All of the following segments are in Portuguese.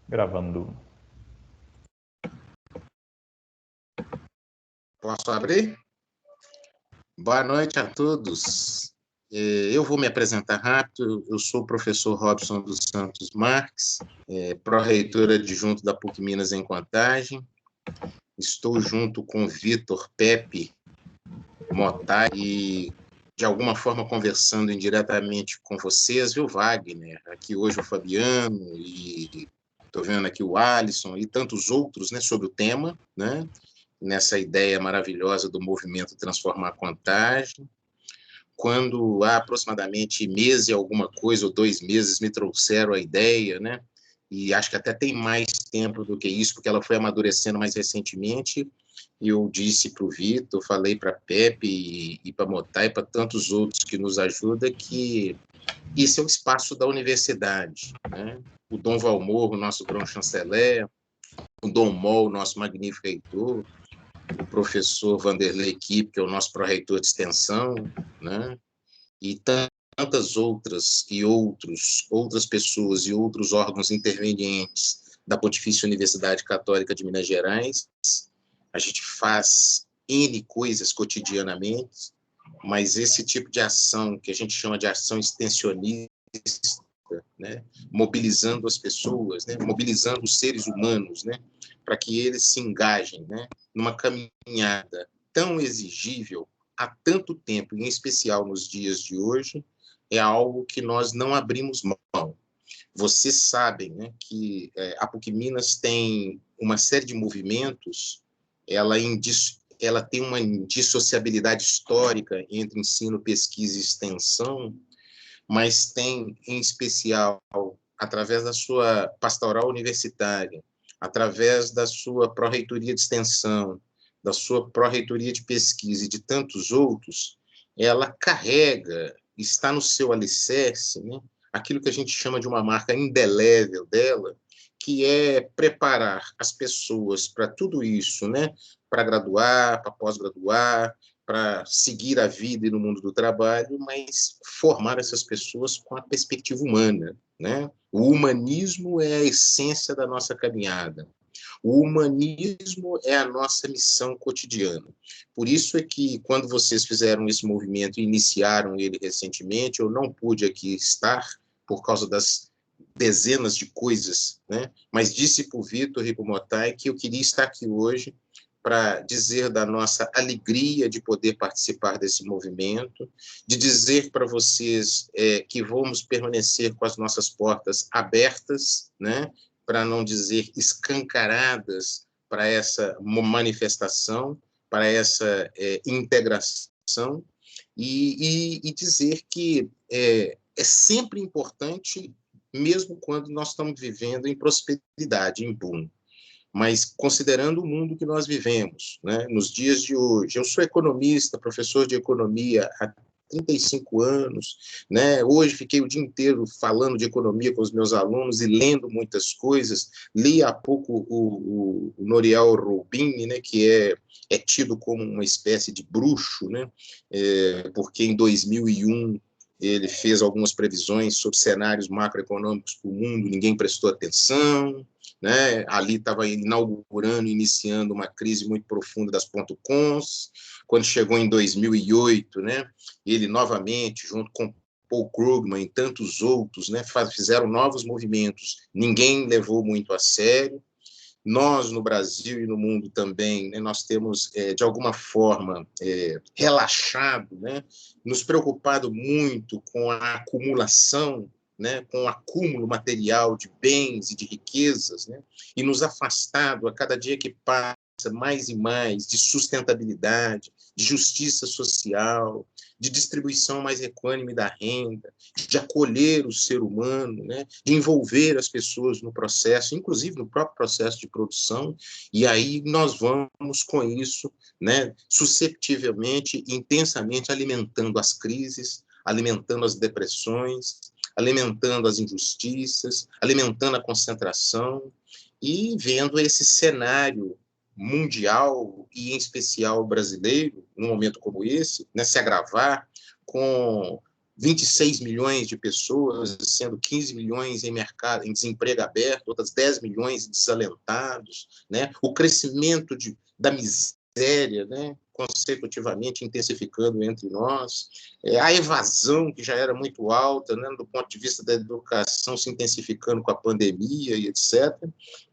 Gravando. Posso abrir? Boa noite a todos. Eu vou me apresentar rápido. Eu sou o professor Robson dos Santos Marques, pró-reitor adjunto da PUC Minas em Contagem. Estou junto com Vitor Pepe Motai e, de alguma forma, conversando indiretamente com vocês, viu, Wagner? Aqui hoje o Fabiano e estou vendo aqui o Alisson e tantos outros, né, sobre o tema, né? Nessa ideia maravilhosa do movimento Transformar Contagem. Quando há aproximadamente mês e alguma coisa, ou 2 meses, me trouxeram a ideia, né? E acho que até tem mais tempo do que isso, porque ela foi amadurecendo mais recentemente, e eu disse para o Vitor, falei para a Pepe e para a Motai, e para tantos outros que nos ajudam, que esse é o espaço da universidade, né? O Dom Valmor, o nosso grão-chanceler, o Dom Mol, nosso magnífico reitor, o professor Vanderlei Kipp, que é o nosso pró-reitor de extensão, né? E tantas outras e outras pessoas e outros órgãos intervenientes da Pontifícia Universidade Católica de Minas Gerais. A gente faz N coisas cotidianamente, mas esse tipo de ação, que a gente chama de ação extensionista, né? Mobilizando as pessoas, né? Mobilizando os seres humanos, né? Para que eles se engajem, né? Numa caminhada tão exigível há tanto tempo, em especial nos dias de hoje, é algo que nós não abrimos mão. Vocês sabem, né, que a PUC Minas tem uma série de movimentos, ela tem uma indissociabilidade histórica entre ensino, pesquisa e extensão, mas tem, em especial, através da sua pastoral universitária, através da sua pró-reitoria de extensão, da sua pró-reitoria de pesquisa e de tantos outros, ela carrega, está no seu alicerce, né, aquilo que a gente chama de uma marca indelével dela, que é preparar as pessoas para tudo isso, né, para graduar, para pós-graduar, para seguir a vida e no mundo do trabalho, mas formar essas pessoas com a perspectiva humana, né? O humanismo é a essência da nossa caminhada. O humanismo é a nossa missão cotidiana. Por isso é que, quando vocês fizeram esse movimento e iniciaram ele recentemente, eu não pude aqui estar por causa das dezenas de coisas, né? Mas disse para o Vitor e para o Motai que eu queria estar aqui hoje para dizer da nossa alegria de poder participar desse movimento, de dizer para vocês que vamos permanecer com as nossas portas abertas, né, para não dizer escancaradas, para essa manifestação, para essa integração, e dizer que é sempre importante, mesmo quando nós estamos vivendo em prosperidade, em boom. Mas considerando o mundo que nós vivemos, né, nos dias de hoje, eu sou economista, professor de economia há 35 anos, né, hoje fiquei o dia inteiro falando de economia com os meus alunos e lendo muitas coisas, li há pouco o Nouriel Roubini, né, que é tido como uma espécie de bruxo, né, porque em 2001 ele fez algumas previsões sobre cenários macroeconômicos para o mundo, ninguém prestou atenção, né? Ali estava inaugurando, iniciando uma crise muito profunda das .coms. Quando chegou em 2008, né, ele novamente, junto com Paul Krugman e tantos outros, né, fizeram novos movimentos. Ninguém levou muito a sério. Nós, no Brasil e no mundo também, né, nós temos, de alguma forma, relaxado, né, nos preocupado muito com a acumulação, né, com o acúmulo material de bens e de riquezas, né, e nos afastado a cada dia que passa mais e mais de sustentabilidade, de justiça social, de distribuição mais equânime da renda, de acolher o ser humano, né, de envolver as pessoas no processo, inclusive no próprio processo de produção, e aí nós vamos com isso, né, susceptivelmente, intensamente alimentando as crises, alimentando as depressões, alimentando as injustiças, alimentando a concentração e vendo esse cenário mundial e, em especial, brasileiro, num momento como esse, né, se agravar com 26 milhões de pessoas, sendo 15 milhões em mercado, em desemprego aberto, outras 10 milhões desalentados, né? O crescimento da miséria, né? Consecutivamente intensificando entre nós, a evasão, que já era muito alta, né? Do ponto de vista da educação, se intensificando com a pandemia e etc.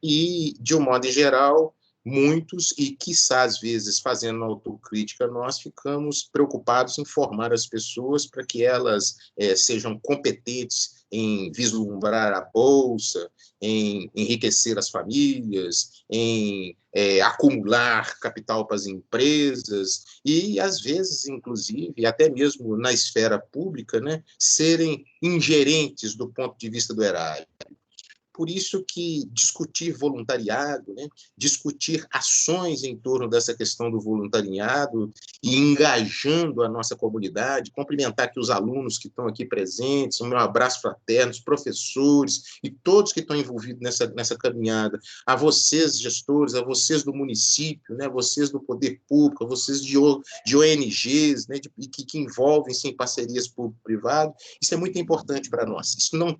E, de um modo geral, muitos, e quiçá às vezes fazendo autocrítica, nós ficamos preocupados em formar as pessoas para que elas sejam competentes em vislumbrar a bolsa, em enriquecer as famílias, em acumular capital para as empresas e, às vezes, inclusive, até mesmo na esfera pública, né, serem ingerentes do ponto de vista do erário. Por isso que discutir voluntariado, né, discutir ações em torno dessa questão do voluntariado e engajando a nossa comunidade, cumprimentar aqui os alunos que estão aqui presentes, um meu abraço fraterno, os professores e todos que estão envolvidos nessa caminhada, a vocês, gestores, a vocês do município, né, vocês do poder público, a vocês de ONGs, né, que envolvem-se em parcerias público-privado, isso é muito importante para nós. Isso não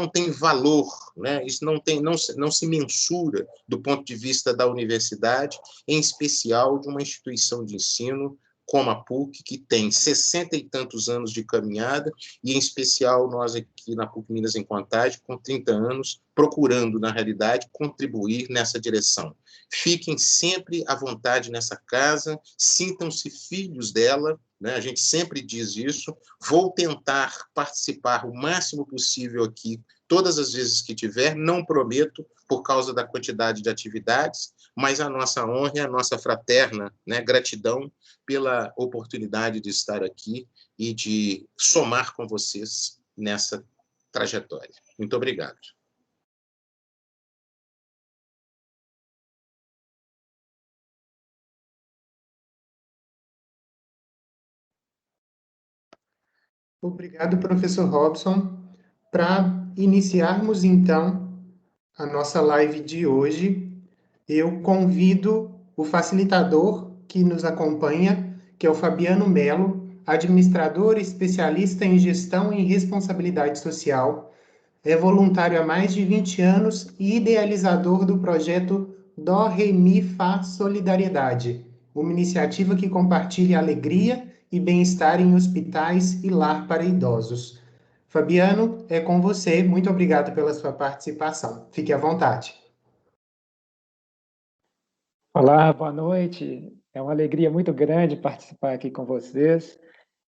tem valor, né? Isso não se mensura do ponto de vista da universidade, em especial de uma instituição de ensino como a PUC, que tem 60 e tantos anos de caminhada, e em especial nós aqui na PUC Minas em Contagem, com 30 anos, procurando, na realidade, contribuir nessa direção. Fiquem sempre à vontade nessa casa, sintam-se filhos dela, né? A gente sempre diz isso. Vou tentar participar o máximo possível aqui, todas as vezes que tiver, não prometo, por causa da quantidade de atividades, mas a nossa honra e a nossa fraterna, né, gratidão pela oportunidade de estar aqui e de somar com vocês nessa trajetória. Muito obrigado. Obrigado, professor Robson. Para iniciarmos, então, a nossa live de hoje, eu convido o facilitador que nos acompanha, que é o Fabiano Melo, administrador especialista em gestão e responsabilidade social, é voluntário há mais de 20 anos e idealizador do projeto Dó Re Mi Fá Solidariedade, uma iniciativa que compartilha alegria e bem-estar em hospitais e lar para idosos. Fabiano, é com você. Muito obrigado pela sua participação. Fique à vontade. Olá, boa noite. É uma alegria muito grande participar aqui com vocês.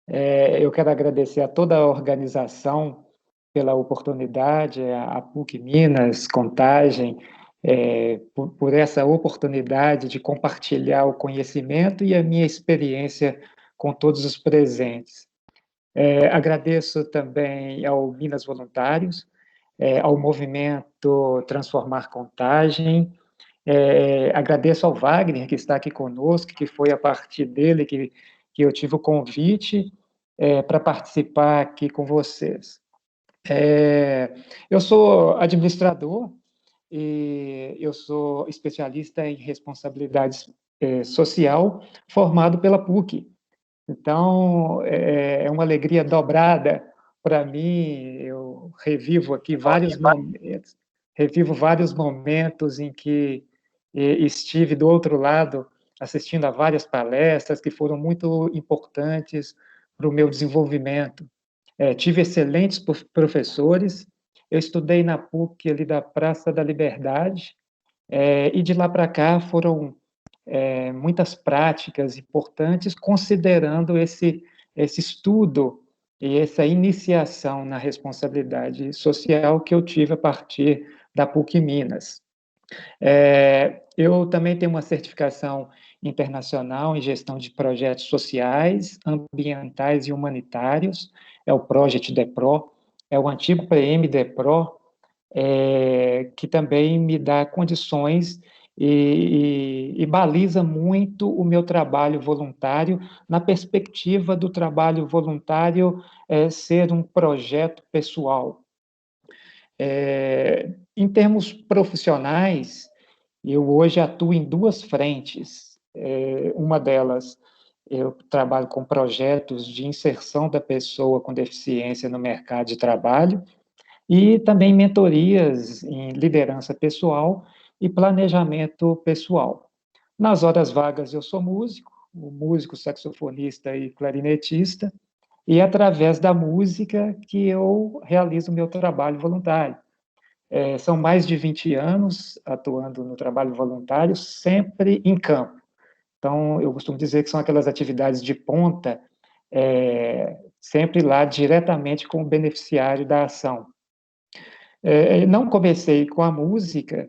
Eu quero agradecer a toda a organização pela oportunidade, a PUC Minas, Contagem, por essa oportunidade de compartilhar o conhecimento e a minha experiência com todos os presentes. Agradeço também ao Minas Voluntários, ao movimento Transformar Contagem. Agradeço ao Wagner, que está aqui conosco, que foi a partir dele que eu tive o convite para participar aqui com vocês. Eu sou administrador e eu sou especialista em responsabilidade social, formado pela PUC. Então, é uma alegria dobrada para mim. Eu revivo aqui vários momentos em que estive do outro lado, assistindo a várias palestras que foram muito importantes para o meu desenvolvimento. Tive excelentes professores. Eu estudei na PUC ali da Praça da Liberdade, e de lá para cá foram muitas práticas importantes, considerando esse estudo e essa iniciação na responsabilidade social que eu tive a partir da PUC Minas. Eu também tenho uma certificação internacional em gestão de projetos sociais, ambientais e humanitários, é o Project DEPRO, é o antigo PM DEPRO, que também me dá condições e baliza muito o meu trabalho voluntário, na perspectiva do trabalho voluntário ser um projeto pessoal. Em termos profissionais, eu hoje atuo em duas frentes. Uma delas Eu trabalho com projetos de inserção da pessoa com deficiência no mercado de trabalho e também mentorias em liderança pessoal e planejamento pessoal. Nas horas vagas, eu sou músico, músico, saxofonista e clarinetista, e é através da música que eu realizo o meu trabalho voluntário. São mais de 20 anos atuando no trabalho voluntário, sempre em campo. Então, eu costumo dizer que são aquelas atividades de ponta, sempre lá diretamente com o beneficiário da ação. Não comecei com a música,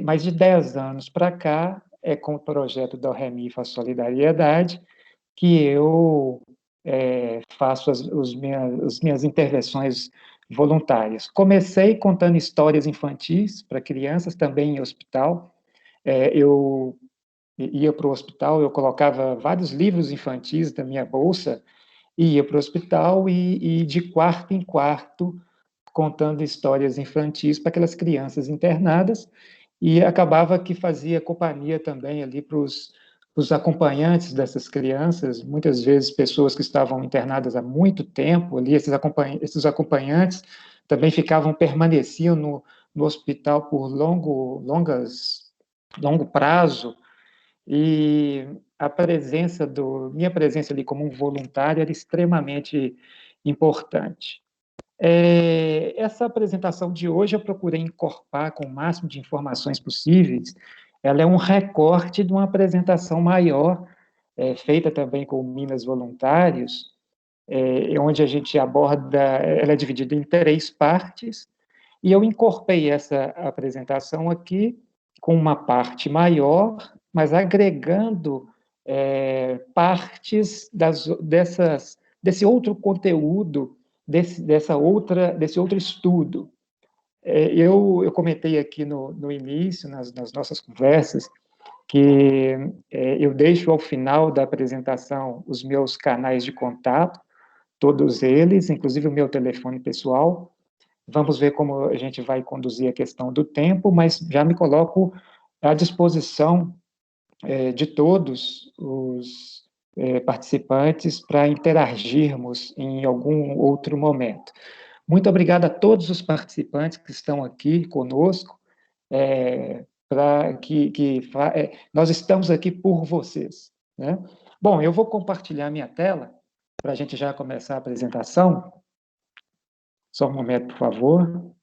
mas de 10 anos para cá, é com o projeto da Remifa Solidariedade, que eu faço as minhas intervenções voluntárias. Comecei contando histórias infantis para crianças, também em hospital. Eu ia para o hospital, eu colocava vários livros infantis da minha bolsa, e ia para o hospital e de quarto em quarto contando histórias infantis para aquelas crianças internadas, e acabava que fazia companhia também ali para os acompanhantes dessas crianças, muitas vezes pessoas que estavam internadas há muito tempo ali, esses acompanhantes também permaneciam no hospital por longo prazo, e minha presença ali como um voluntário era extremamente importante. Essa apresentação de hoje eu procurei encorpar com o máximo de informações possíveis. Ela é um recorte de uma apresentação maior, feita também com Minas Voluntários, onde a gente aborda, ela é dividida em 3 partes, e eu encorpei essa apresentação aqui com uma parte maior, mas agregando partes desse outro conteúdo, desse outro estudo. Eu comentei aqui no início, nas nossas conversas, que eu deixo ao final da apresentação os meus canais de contato, todos eles, inclusive o meu telefone pessoal. Vamos ver como a gente vai conduzir a questão do tempo, mas já me coloco à disposição de todos os participantes para interagirmos em algum outro momento. Muito obrigado a todos os participantes que estão aqui conosco, nós estamos aqui por vocês, né? Bom, eu vou compartilhar minha tela para a gente já começar a apresentação. Só um momento, por favor.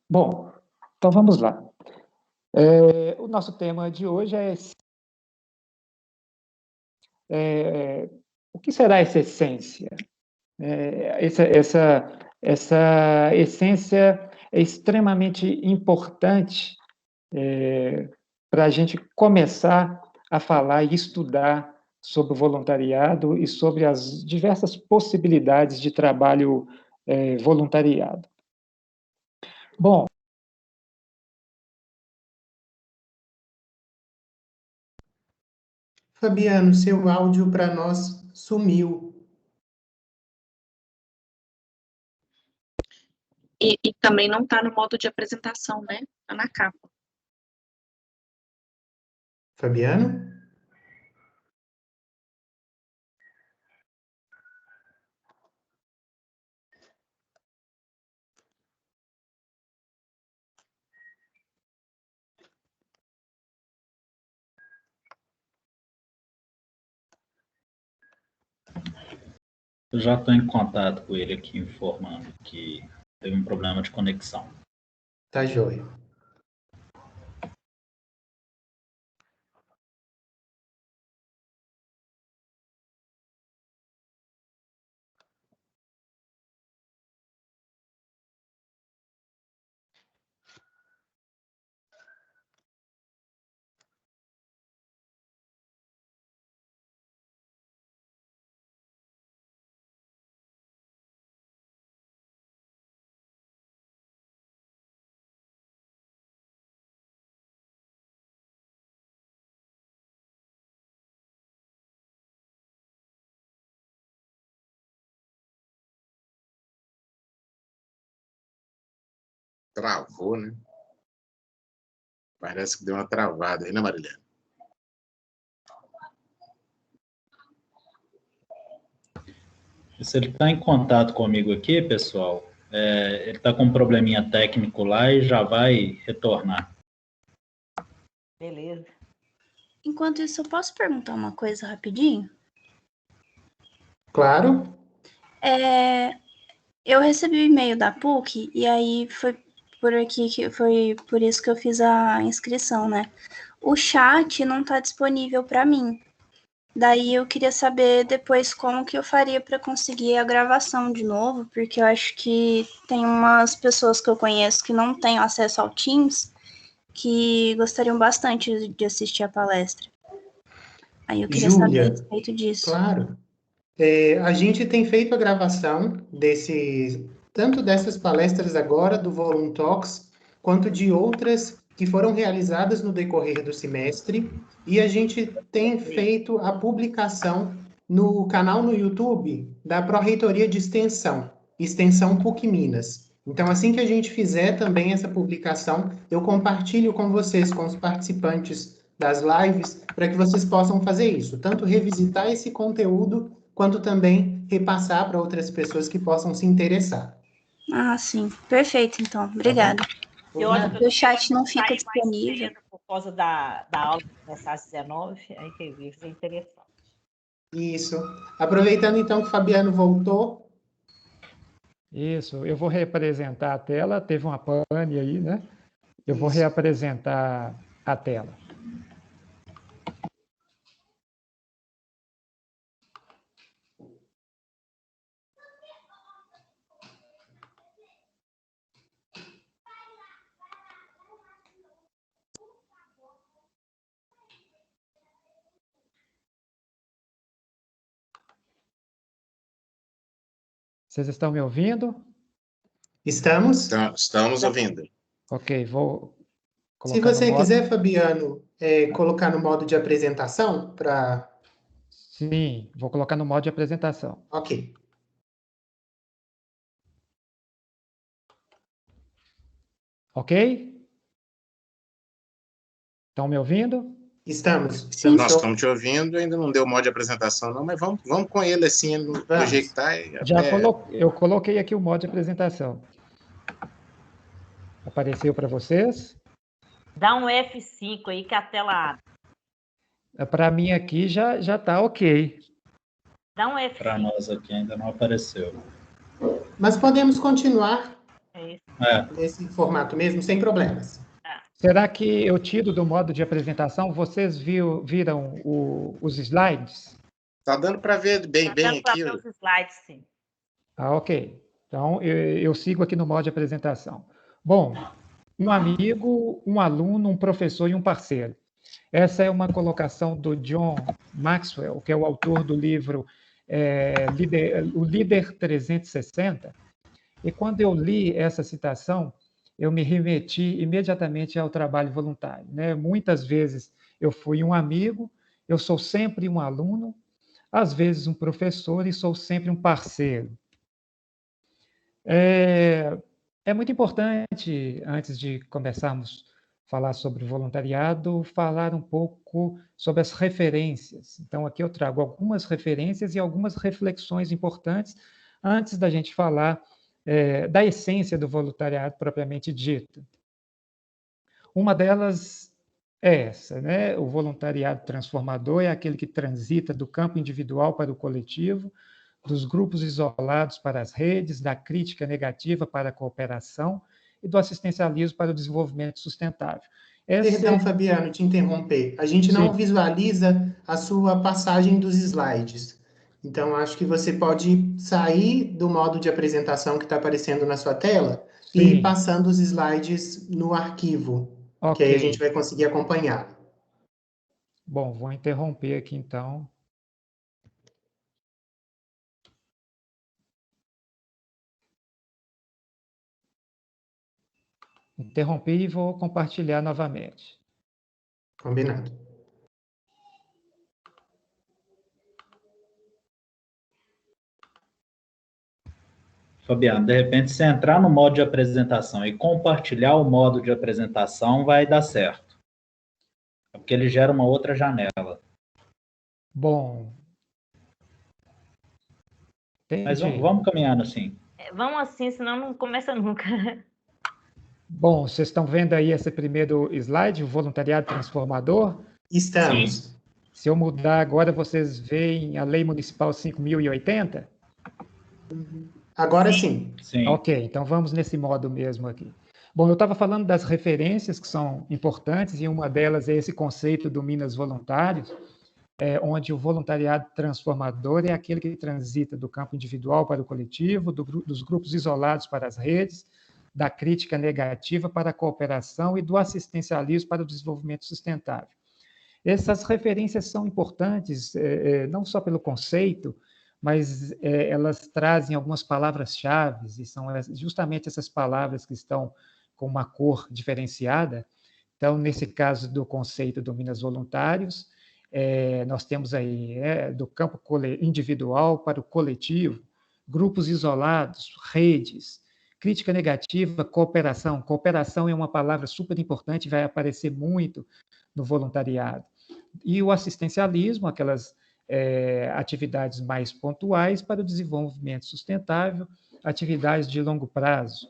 Bom, então vamos lá. O nosso tema de hoje o que será essa essência? Essa essência é extremamente importante para a gente começar a falar e estudar sobre o voluntariado e sobre as diversas possibilidades de trabalho voluntariado. Bom, Fabiano, seu áudio para nós sumiu. E também não está no modo de apresentação, né? Está na capa. Fabiano? Eu já estou em contato com ele aqui, informando que teve um problema de conexão. Tá joia. Travou, né? Parece que deu uma travada aí, né, Marilena? Se ele está em contato comigo aqui, pessoal, ele está com um probleminha técnico lá e já vai retornar. Beleza. Enquanto isso, eu posso perguntar uma coisa rapidinho? Claro. Eu recebi o e-mail da PUC e aí foi por isso que eu fiz a inscrição, né? O chat não está disponível para mim. Daí eu queria saber depois como que eu faria para conseguir a gravação de novo, porque eu acho que tem umas pessoas que eu conheço que não têm acesso ao Teams que gostariam bastante de assistir a palestra. Aí eu queria saber a Júlia, respeito disso. claro. A gente tem feito a gravação tanto dessas palestras agora, do Volum Talks, quanto de outras que foram realizadas no decorrer do semestre, e a gente tem feito a publicação no canal no YouTube da Pró-Reitoria de Extensão PUC Minas. Então, assim que a gente fizer também essa publicação, eu compartilho com vocês, com os participantes das lives, para que vocês possam fazer isso, tanto revisitar esse conteúdo, quanto também repassar para outras pessoas que possam se interessar. Ah, sim. Perfeito, então. Obrigada. Eu acho que O chat não fica sair mais disponível. cedo por causa da aula começar às 19, aí que isso é interessante. Isso. Aproveitando então que o Fabiano voltou. Isso, eu vou reapresentar a tela, teve uma pane aí, né? Eu vou Isso. reapresentar a tela. Vocês estão me ouvindo? Estamos? Estamos ouvindo. Ok, vou Se colocar no você modo. quiser, Fabiano, colocar no modo de apresentação para... Sim, vou colocar no modo de apresentação. Ok. Ok? Estão me ouvindo? Estamos. Sim. Nós estamos te ouvindo, ainda não deu modo de apresentação, não, mas vamos com ele assim, do jeito que está. Eu coloquei aqui o modo de apresentação. Apareceu para vocês? Dá um F5 aí que a tela abre. Para mim aqui já está ok. Dá um F5. Para nós aqui ainda não apareceu. Mas podemos continuar É isso. nesse formato mesmo, sem problemas. Será que eu tiro do modo de apresentação? Vocês viram os slides? Está dando para ver bem Dando para aqui. ver os slides, sim. Ah, ok. Então, eu sigo aqui no modo de apresentação. Bom, um amigo, um aluno, um professor e um parceiro. Essa é uma colocação do John Maxwell, que é o autor do livro O Líder 360. E quando eu li essa citação, eu me remeti imediatamente ao trabalho voluntário, né? Muitas vezes eu fui um amigo, eu sou sempre um aluno, às vezes um professor e sou sempre um parceiro. É muito importante, antes de começarmos a falar sobre voluntariado, falar um pouco sobre as referências. Então, aqui eu trago algumas referências e algumas reflexões importantes antes da gente falar da essência do voluntariado propriamente dito. Uma delas é essa, né? O voluntariado transformador é aquele que transita do campo individual para o coletivo, dos grupos isolados para as redes, da crítica negativa para a cooperação e do assistencialismo para o desenvolvimento sustentável. Perdão, Fabiano, te interromper. A gente não visualiza a sua passagem dos slides. Então, acho que você pode sair do modo de apresentação que está aparecendo na sua tela e ir passando os slides no arquivo, que aí a gente vai conseguir acompanhar. Bom, vou interromper aqui então. Interrompi e vou compartilhar novamente. Combinado. Fabiano, de repente, se entrar no modo de apresentação e compartilhar o modo de apresentação, vai dar certo. Porque ele gera uma outra janela. Bom. Mas Entendi. vamos caminhando assim. Vamos assim, senão não começa nunca. Bom, vocês estão vendo aí esse primeiro slide, o voluntariado transformador? Estamos. Sim. Se eu mudar agora, vocês veem a Lei Municipal 5.080? Agora sim. Sim. Ok, então vamos nesse modo mesmo aqui. Bom, eu estava falando das referências que são importantes, e uma delas é esse conceito do Minas Voluntários, onde o voluntariado transformador é aquele que transita do campo individual para o coletivo, dos grupos isolados para as redes, da crítica negativa para a cooperação e do assistencialismo para o desenvolvimento sustentável. Essas referências são importantes, não só pelo conceito, mas elas trazem algumas palavras-chave, e são justamente essas palavras que estão com uma cor diferenciada. Então, nesse caso do conceito do Minas Voluntários, nós temos aí do campo individual para o coletivo, grupos isolados, redes, crítica negativa, cooperação. Cooperação é uma palavra super importante, vai aparecer muito no voluntariado. E o assistencialismo, aquelas atividades mais pontuais para o desenvolvimento sustentável, atividades de longo prazo.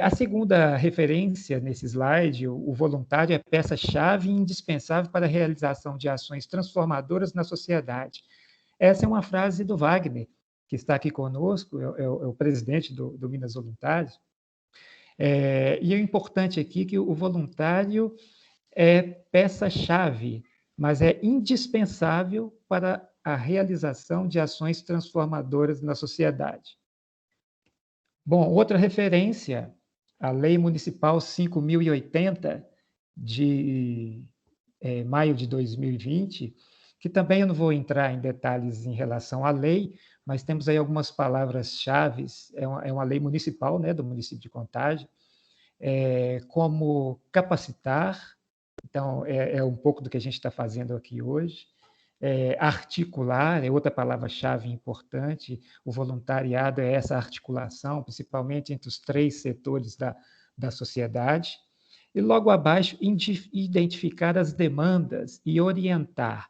A segunda referência nesse slide, o voluntário é peça-chave e indispensável para a realização de ações transformadoras na sociedade. Essa é uma frase do Wagner, que está aqui conosco, é o presidente do Minas Voluntários. E é importante aqui que o voluntário é peça-chave, mas é indispensável para a realização de ações transformadoras na sociedade. Bom, outra referência, a Lei Municipal 5.080, de maio de 2020, que também eu não vou entrar em detalhes em relação à lei, mas temos aí algumas palavras-chave, é uma lei municipal, né, do município de Contagem, como capacitar, então é um pouco do que a gente está fazendo aqui hoje, articular, é outra palavra-chave importante, o voluntariado é essa articulação, principalmente entre os 3 setores da sociedade, e logo abaixo, identificar as demandas e orientar.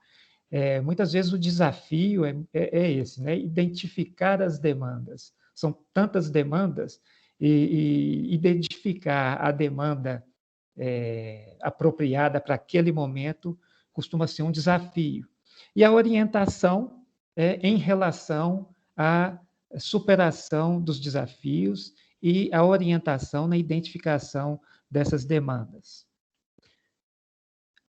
Muitas vezes o desafio é esse, né? Identificar as demandas. São tantas demandas, e identificar a demanda apropriada para aquele momento costuma ser um desafio. E a orientação em relação à superação dos desafios e a orientação na identificação dessas demandas.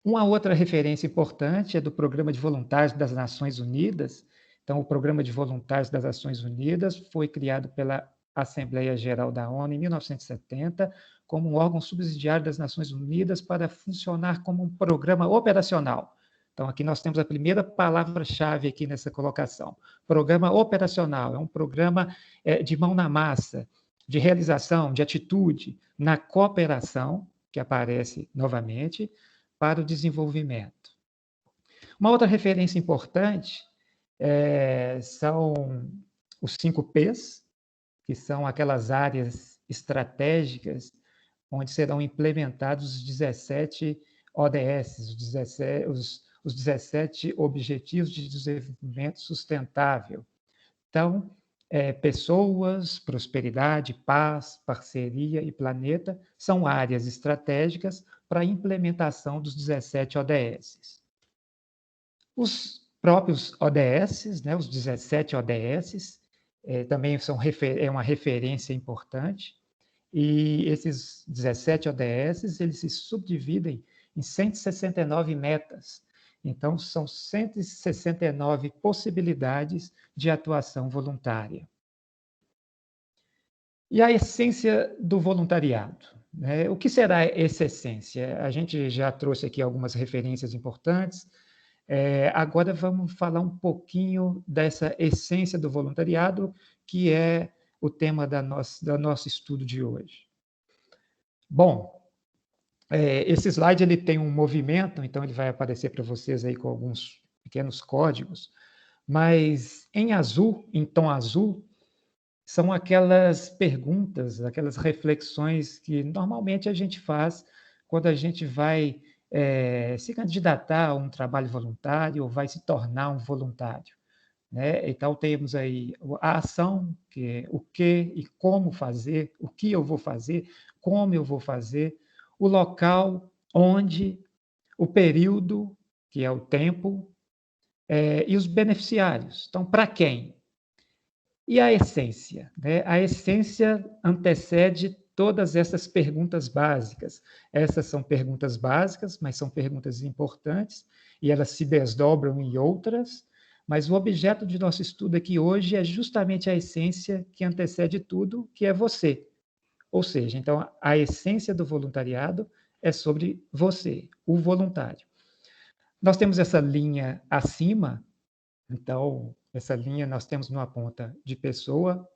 Uma outra referência importante é do Programa de Voluntários das Nações Unidas. Então, o Programa de Voluntários das Nações Unidas foi criado pela Assembleia Geral da ONU em 1970, como um órgão subsidiário das Nações Unidas para funcionar como um programa operacional. Então, aqui nós temos a primeira palavra-chave aqui nessa colocação. Programa operacional, é um programa de mão na massa, de realização, de atitude, na cooperação, que aparece novamente, para o desenvolvimento. Uma outra referência importante são os 5 Ps, que são aquelas áreas estratégicas onde serão implementados os 17 ODS, os 17 Objetivos de Desenvolvimento Sustentável. Então, pessoas, prosperidade, paz, parceria e planeta são áreas estratégicas para a implementação dos 17 ODS. Os próprios ODS, né, os 17 ODS, também são uma referência importante, e esses 17 ODS, eles se subdividem em 169 metas. Então, são 169 possibilidades de atuação voluntária. E a essência do voluntariado, né? O que será essa essência? A gente já trouxe aqui algumas referências importantes. Agora vamos falar um pouquinho dessa essência do voluntariado, que é o tema do nosso estudo de hoje. Bom, esse slide ele tem um movimento, então ele vai aparecer para vocês aí com alguns pequenos códigos, mas em azul, em tom azul, são aquelas perguntas, aquelas reflexões que normalmente a gente faz quando a gente vai se candidatar a um trabalho voluntário ou vai se tornar um voluntário, né? Então, temos aí a ação, que é o que e como fazer, o que eu vou fazer, como eu vou fazer, o local, onde, o período, que é o tempo, e os beneficiários. Então, para quem? E a essência, né? A essência antecede todas essas perguntas básicas. Essas são perguntas básicas, mas são perguntas importantes, e elas se desdobram em outras, mas o objeto de nosso estudo aqui hoje é justamente a essência que antecede tudo, que é você. Ou seja, então, a essência do voluntariado é sobre você, o voluntário. Nós temos essa linha acima, então, essa linha nós temos numa ponta de pessoa,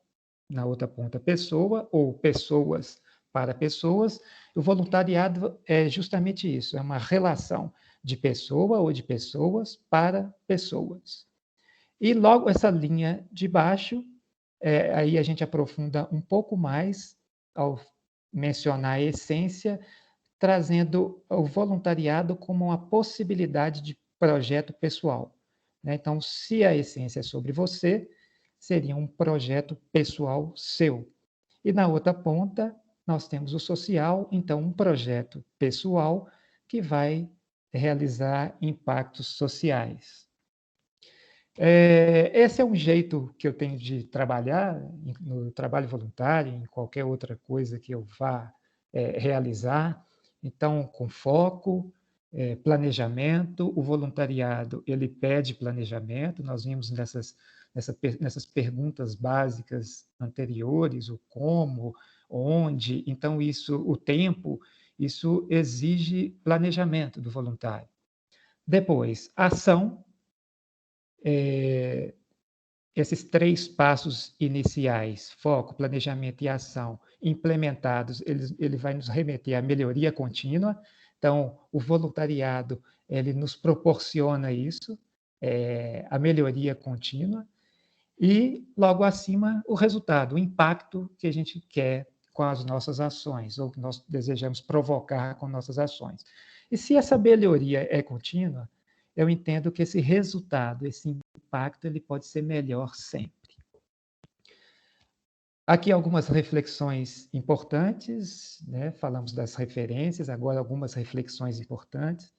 na outra ponta pessoa, ou pessoas para pessoas. O voluntariado é justamente isso, é uma relação de pessoa ou de pessoas para pessoas. E logo essa linha de baixo, aí a gente aprofunda um pouco mais ao mencionar a essência, trazendo o voluntariado como uma possibilidade de projeto pessoal, né? Então, se a essência é sobre você, seria um projeto pessoal seu. E na outra ponta, nós temos o social, então um projeto pessoal que vai realizar impactos sociais. Esse é um jeito que eu tenho de trabalhar no trabalho voluntário, em qualquer outra coisa que eu vá realizar. Então, com foco, planejamento, o voluntariado, ele pede planejamento, nós vimos nessas perguntas básicas anteriores, o como, onde, então isso, o tempo, isso exige planejamento do voluntário. Depois, ação, esses 3 passos iniciais, foco, planejamento e ação, implementados, ele vai nos remeter à melhoria contínua. Então, o voluntariado, ele nos proporciona isso, a melhoria contínua, e, logo acima, o resultado, o impacto que a gente quer com as nossas ações, ou que nós desejamos provocar com nossas ações. E se essa melhoria é contínua, eu entendo que esse resultado, esse impacto, ele pode ser melhor sempre. Aqui algumas reflexões importantes, né? Falamos das referências, agora algumas reflexões importantes.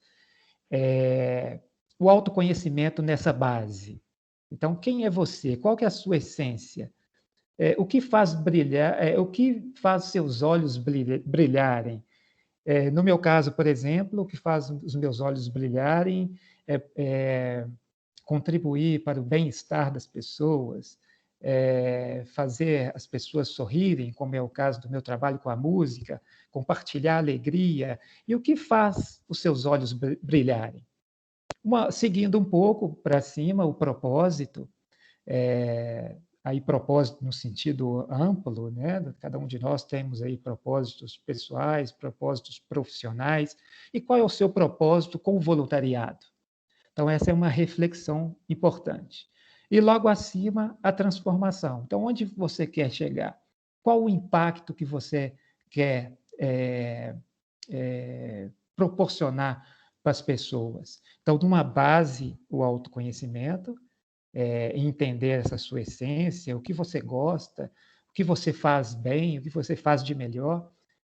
O autoconhecimento nessa base. Então, quem é você? Qual que é a sua essência? O que faz brilhar? O que faz seus olhos brilharem? No meu caso, por exemplo, o que faz os meus olhos brilharem é contribuir para o bem-estar das pessoas, fazer as pessoas sorrirem, como é o caso do meu trabalho com a música, compartilhar a alegria. E o que faz os seus olhos brilharem? Seguindo um pouco para cima, o propósito, aí propósito no sentido amplo, né? Cada um de nós temos aí propósitos pessoais, propósitos profissionais. E qual é o seu propósito com o voluntariado? Então, essa é uma reflexão importante. E logo acima, a transformação. Então, onde você quer chegar? Qual o impacto que você quer proporcionar para as pessoas? Então, numa base, o autoconhecimento, entender essa sua essência, o que você gosta, o que você faz bem, o que você faz de melhor,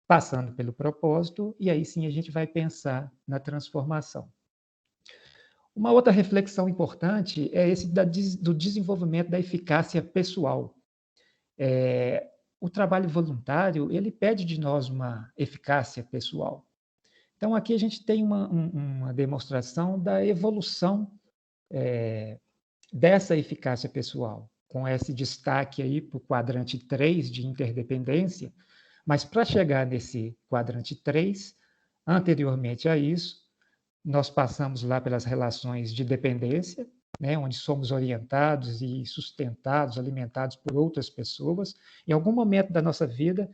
passando pelo propósito, e aí sim a gente vai pensar na transformação. Uma outra reflexão importante é esse do desenvolvimento da eficácia pessoal. O trabalho voluntário, ele pede de nós uma eficácia pessoal. Então, aqui a gente tem uma demonstração da evolução dessa eficácia pessoal, com esse destaque aí para o quadrante 3 de interdependência, mas para chegar nesse quadrante 3, anteriormente a isso, nós passamos lá pelas relações de dependência, né, onde somos orientados e sustentados, alimentados por outras pessoas. Em algum momento da nossa vida,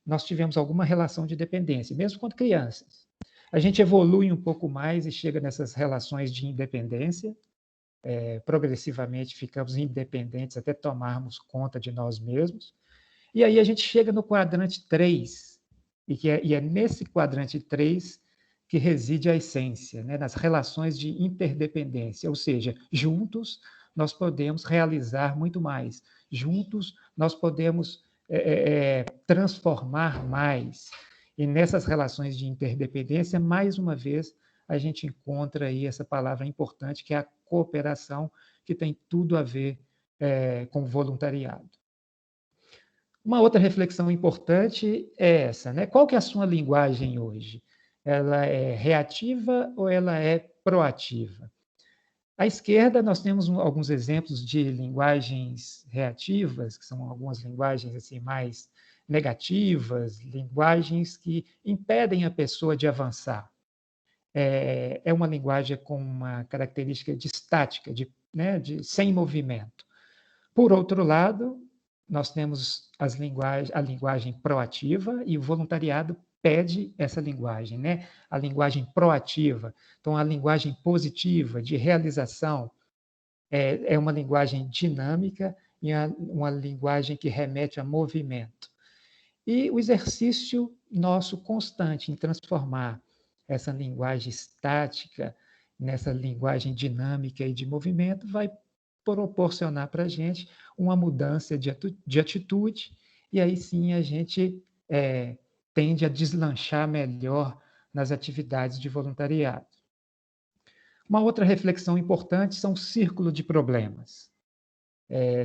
nós tivemos alguma relação de dependência, mesmo quando crianças. A gente evolui um pouco mais e chega nessas relações de independência, progressivamente ficamos independentes até tomarmos conta de nós mesmos. E aí a gente chega no quadrante 3, e é nesse quadrante 3 que reside a essência, né? Nas relações de interdependência, ou seja, juntos nós podemos realizar muito mais, juntos nós podemos transformar mais. E nessas relações de interdependência, mais uma vez, a gente encontra aí essa palavra importante, que é a cooperação, que tem tudo a ver com voluntariado. Uma outra reflexão importante é essa, né? Qual que é a sua linguagem hoje? Ela é reativa ou ela é proativa? À esquerda, nós temos alguns exemplos de linguagens reativas, que são algumas linguagens assim, mais negativas, linguagens que impedem a pessoa de avançar. É uma linguagem com uma característica de estática, sem movimento. Por outro lado, nós temos a linguagem proativa, e o voluntariado pede essa linguagem, né? A linguagem proativa. Então, a linguagem positiva, de realização, é uma linguagem dinâmica e uma linguagem que remete a movimento. E o exercício nosso constante em transformar essa linguagem estática nessa linguagem dinâmica e de movimento vai proporcionar para a gente uma mudança de atitude, e aí sim a gente tende a deslanchar melhor nas atividades de voluntariado. Uma outra reflexão importante são o círculo de problemas.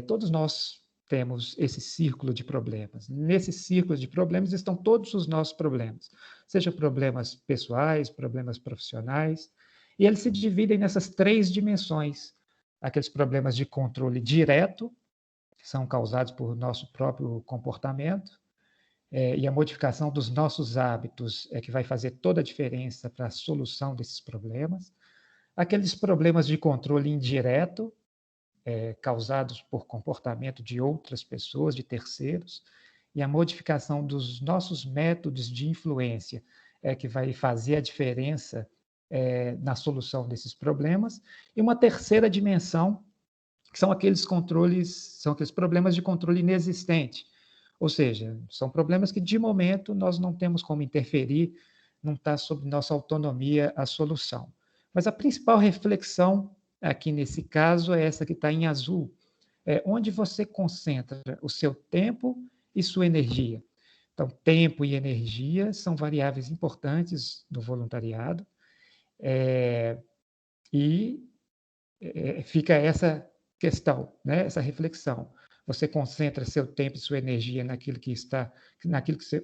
Todos nós temos esse círculo de problemas. Nesse círculo de problemas estão todos os nossos problemas, seja problemas pessoais, problemas profissionais, e eles se dividem nessas 3 dimensões. Aqueles problemas de controle direto, que são causados por nosso próprio comportamento, e a modificação dos nossos hábitos é que vai fazer toda a diferença para a solução desses problemas. Aqueles problemas de controle indireto, causados por comportamento de outras pessoas, de terceiros, e a modificação dos nossos métodos de influência é que vai fazer a diferença na solução desses problemas. E uma terceira dimensão, que são aqueles problemas de controle inexistente, ou seja, são problemas que, de momento, nós não temos como interferir, não está sob nossa autonomia a solução. Mas a principal reflexão aqui nesse caso é essa que está em azul, onde você concentra o seu tempo e sua energia. Então, tempo e energia são variáveis importantes no voluntariado, fica essa questão, né? Essa reflexão. Você concentra seu tempo e sua energia naquilo que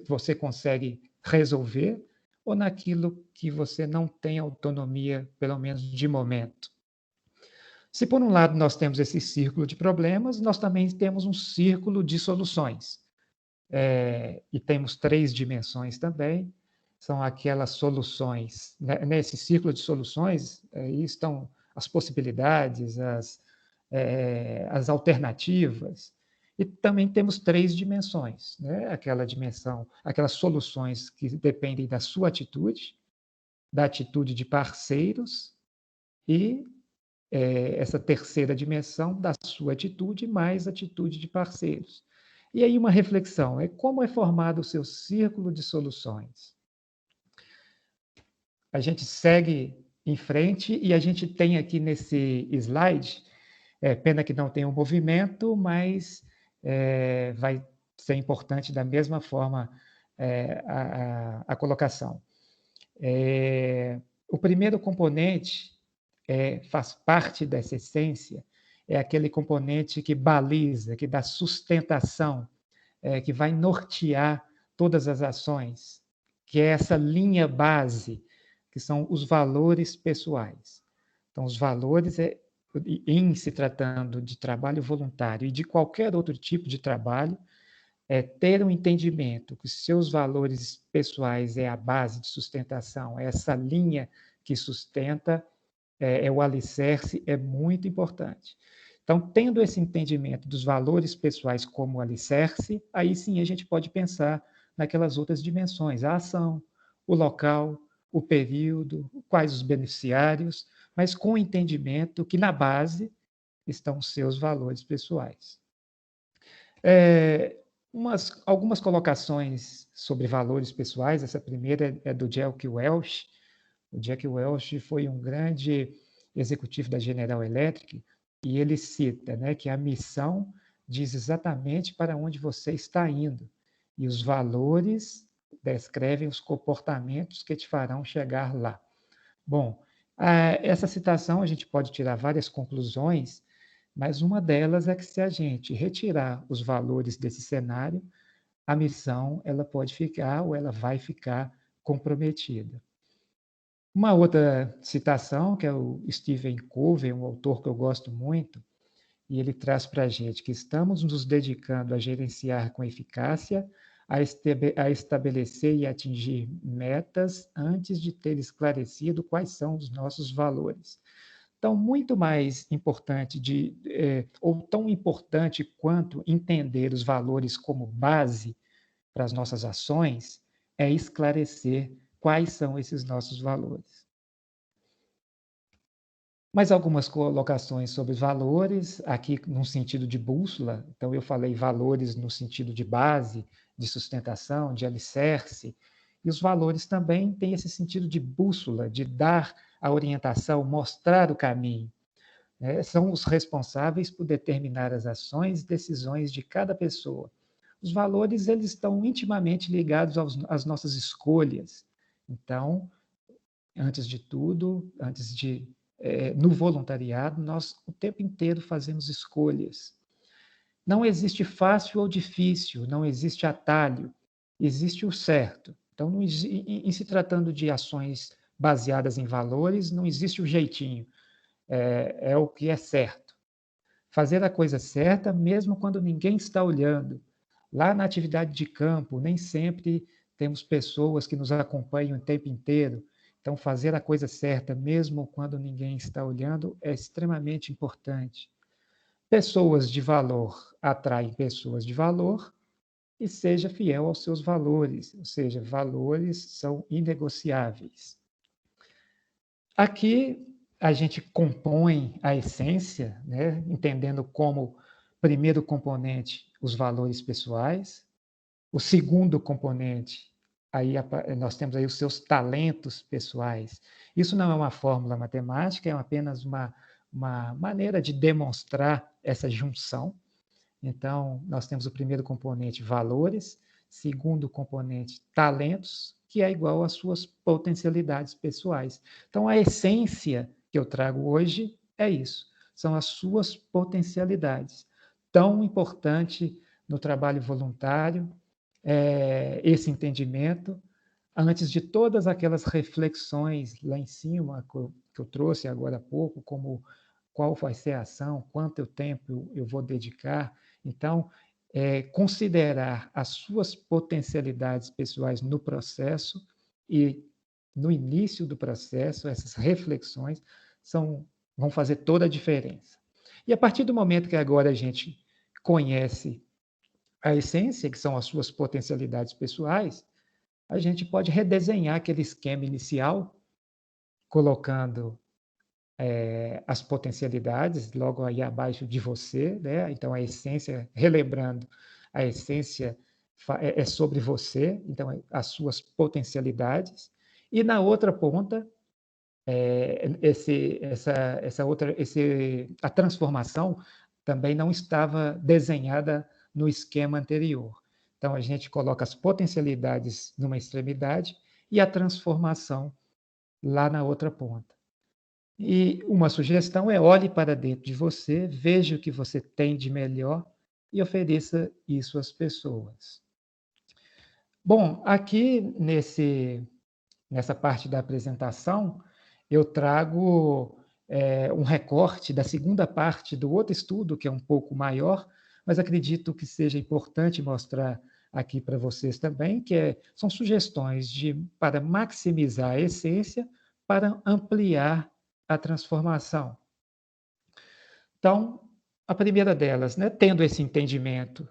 você consegue resolver, ou naquilo que você não tem autonomia, pelo menos de momento. Se, por um lado, nós temos esse círculo de problemas, nós também temos um círculo de soluções. E temos 3 dimensões também, são aquelas soluções. Nesse círculo de soluções, aí estão as possibilidades, as alternativas, e também temos 3 dimensões, né? Aquelas soluções que dependem da sua atitude, da atitude de parceiros, e essa terceira dimensão da sua atitude mais atitude de parceiros. E aí uma reflexão, como é formado o seu círculo de soluções? A gente segue em frente e a gente tem aqui nesse slide, pena que não tem um movimento, mas vai ser importante da mesma forma a colocação. O primeiro componente faz parte dessa essência, é aquele componente que baliza, que dá sustentação, que vai nortear todas as ações, que é essa linha base, que são os valores pessoais. Então, os valores, em se tratando de trabalho voluntário e de qualquer outro tipo de trabalho, ter um entendimento que seus valores pessoais é a base de sustentação, é essa linha que sustenta, é o alicerce, é muito importante. Então, tendo esse entendimento dos valores pessoais como alicerce, aí sim a gente pode pensar naquelas outras dimensões, a ação, o local, o período, quais os beneficiários, mas com o entendimento que na base estão os seus valores pessoais. Algumas colocações sobre valores pessoais. Essa primeira é do Jack Welch. O Jack Welch foi um grande executivo da General Electric, e ele cita, né, que a missão diz exatamente para onde você está indo, e os valores descrevem os comportamentos que te farão chegar lá. Bom, essa citação a gente pode tirar várias conclusões, mas uma delas é que se a gente retirar os valores desse cenário, a missão ela pode ficar ou ela vai ficar comprometida. Uma outra citação, que é o Stephen Covey, um autor que eu gosto muito, e ele traz para a gente que estamos nos dedicando a gerenciar com eficácia, a estabelecer e atingir metas antes de ter esclarecido quais são os nossos valores. Então, muito mais importante, ou tão importante quanto entender os valores como base para as nossas ações, é esclarecer quais são esses nossos valores. Mais algumas colocações sobre valores, aqui no sentido de bússola. Então, eu falei valores no sentido de base, de sustentação, de alicerce, e os valores também têm esse sentido de bússola, de dar a orientação, mostrar o caminho. São os responsáveis por determinar as ações e decisões de cada pessoa. Os valores, eles estão intimamente ligados às nossas escolhas. Então, antes de tudo, no voluntariado, nós o tempo inteiro fazemos escolhas. Não existe fácil ou difícil, não existe atalho, existe o certo. Então, em se tratando de ações baseadas em valores, não existe o jeitinho, é o que é certo. Fazer a coisa certa, mesmo quando ninguém está olhando. Lá na atividade de campo, nem sempre temos pessoas que nos acompanham o tempo inteiro. Então, fazer a coisa certa, mesmo quando ninguém está olhando, é extremamente importante. Pessoas de valor atraem pessoas de valor, e seja fiel aos seus valores, ou seja, valores são inegociáveis. Aqui a gente compõe a essência, né, entendendo como primeiro componente os valores pessoais, o segundo componente, aí nós temos aí os seus talentos pessoais. Isso não é uma fórmula matemática, é apenas uma maneira de demonstrar essa junção. Então, nós temos o primeiro componente, valores, segundo componente, talentos, que é igual às suas potencialidades pessoais. Então, a essência que eu trago hoje é isso, são as suas potencialidades. Tão importante no trabalho voluntário, esse entendimento, antes de todas aquelas reflexões lá em cima que eu trouxe agora há pouco, como qual vai ser a ação, quanto tempo eu vou dedicar. Então, considerar as suas potencialidades pessoais no processo e no início do processo, essas reflexões vão fazer toda a diferença. E a partir do momento que agora a gente conhece a essência, que são as suas potencialidades pessoais, a gente pode redesenhar aquele esquema inicial, colocando as potencialidades logo aí abaixo de você, né? Então, a essência, relembrando, a essência é sobre você, então, as suas potencialidades. E na outra ponta, a transformação também não estava desenhada no esquema anterior. Então, a gente coloca as potencialidades numa extremidade e a transformação lá na outra ponta. E uma sugestão é: olhe para dentro de você, veja o que você tem de melhor e ofereça isso às pessoas. Bom, aqui nessa parte da apresentação, eu trago um recorte da segunda parte do outro estudo, que é um pouco maior, mas acredito que seja importante mostrar aqui para vocês também, que são sugestões para maximizar a essência, para ampliar a transformação. Então, a primeira delas, né, tendo esse entendimento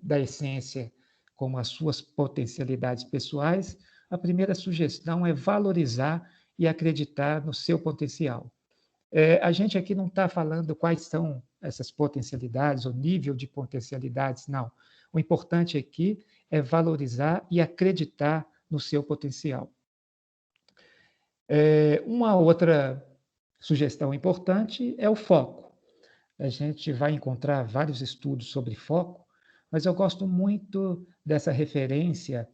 da essência como as suas potencialidades pessoais, a primeira sugestão é valorizar e acreditar no seu potencial. A gente aqui não está falando quais são essas potencialidades, o nível de potencialidades, não. O importante aqui é valorizar e acreditar no seu potencial. Uma outra sugestão importante é o foco. A gente vai encontrar vários estudos sobre foco, mas eu gosto muito dessa referência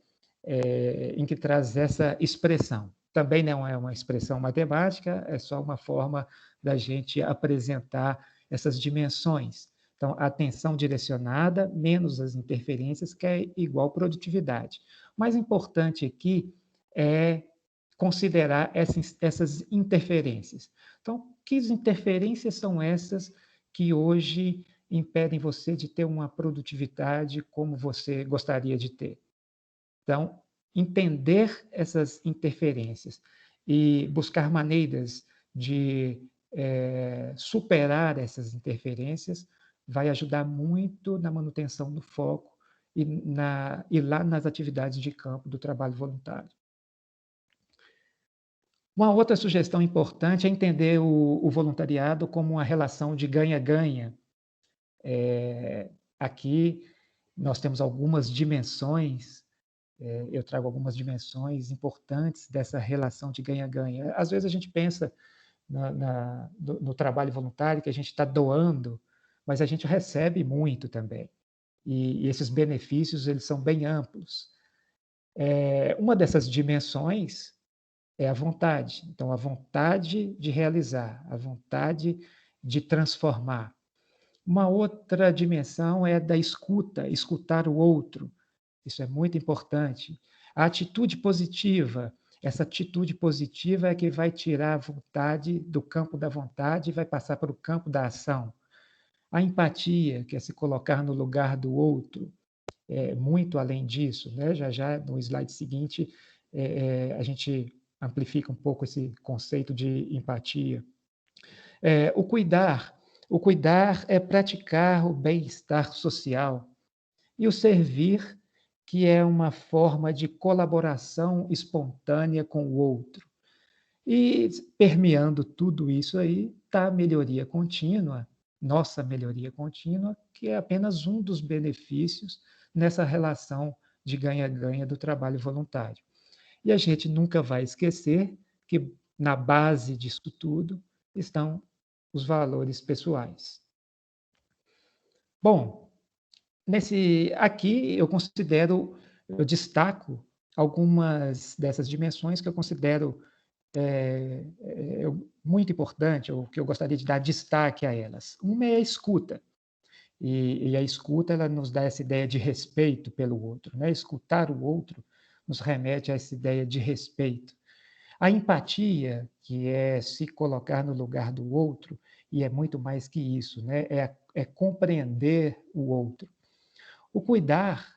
em que traz essa expressão. Também não é uma expressão matemática, é só uma forma da gente apresentar essas dimensões. Então, atenção direcionada menos as interferências, que é igual produtividade. O mais importante aqui é considerar essas interferências. Então, que interferências são essas que hoje impedem você de ter uma produtividade como você gostaria de ter? Então, entender essas interferências e buscar maneiras de superar essas interferências vai ajudar muito na manutenção do foco e lá nas atividades de campo do trabalho voluntário. Uma outra sugestão importante é entender o voluntariado como uma relação de ganha-ganha. Aqui nós temos algumas dimensões, eu trago algumas dimensões importantes dessa relação de ganha-ganha. Às vezes a gente pensa no trabalho voluntário que a gente está doando, mas a gente recebe muito também. E esses benefícios eles são bem amplos. Uma dessas dimensões é a vontade. Então, a vontade de realizar, a vontade de transformar. Uma outra dimensão é da escuta, escutar o outro. Isso é muito importante. A atitude positiva, essa atitude positiva é que vai tirar a vontade do campo da vontade e vai passar para o campo da ação. A empatia, que é se colocar no lugar do outro, é muito além disso, né? Já no slide seguinte, a gente amplifica um pouco esse conceito de empatia. O cuidar é praticar o bem-estar social. E o servir, que é uma forma de colaboração espontânea com o outro. E permeando tudo isso aí está a melhoria contínua, nossa melhoria contínua, que é apenas um dos benefícios nessa relação de ganha-ganha do trabalho voluntário. E a gente nunca vai esquecer que na base disso tudo estão os valores pessoais. Bom, aqui eu destaco algumas dessas dimensões que eu considero muito importante, ou que eu gostaria de dar destaque a elas. Uma é a escuta. E a escuta ela nos dá essa ideia de respeito pelo outro, né? Escutar o outro nos remete a essa ideia de respeito. A empatia, que é se colocar no lugar do outro, e é muito mais que isso, né? É compreender o outro. O cuidar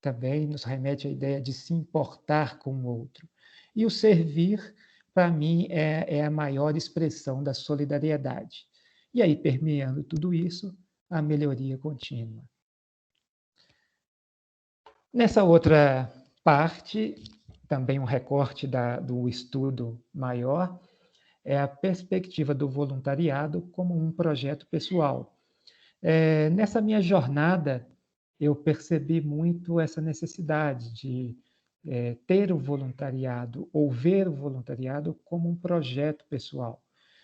também nos remete à ideia de se importar com o outro. E o servir, para mim, é a maior expressão da solidariedade. E aí, permeando tudo isso, a melhoria contínua. Nessa outra parte, também um recorte do estudo maior, é a perspectiva do voluntariado como um projeto pessoal. Nessa minha jornada, eu percebi muito essa necessidade de ter o voluntariado, ou ver o voluntariado como um projeto pessoal,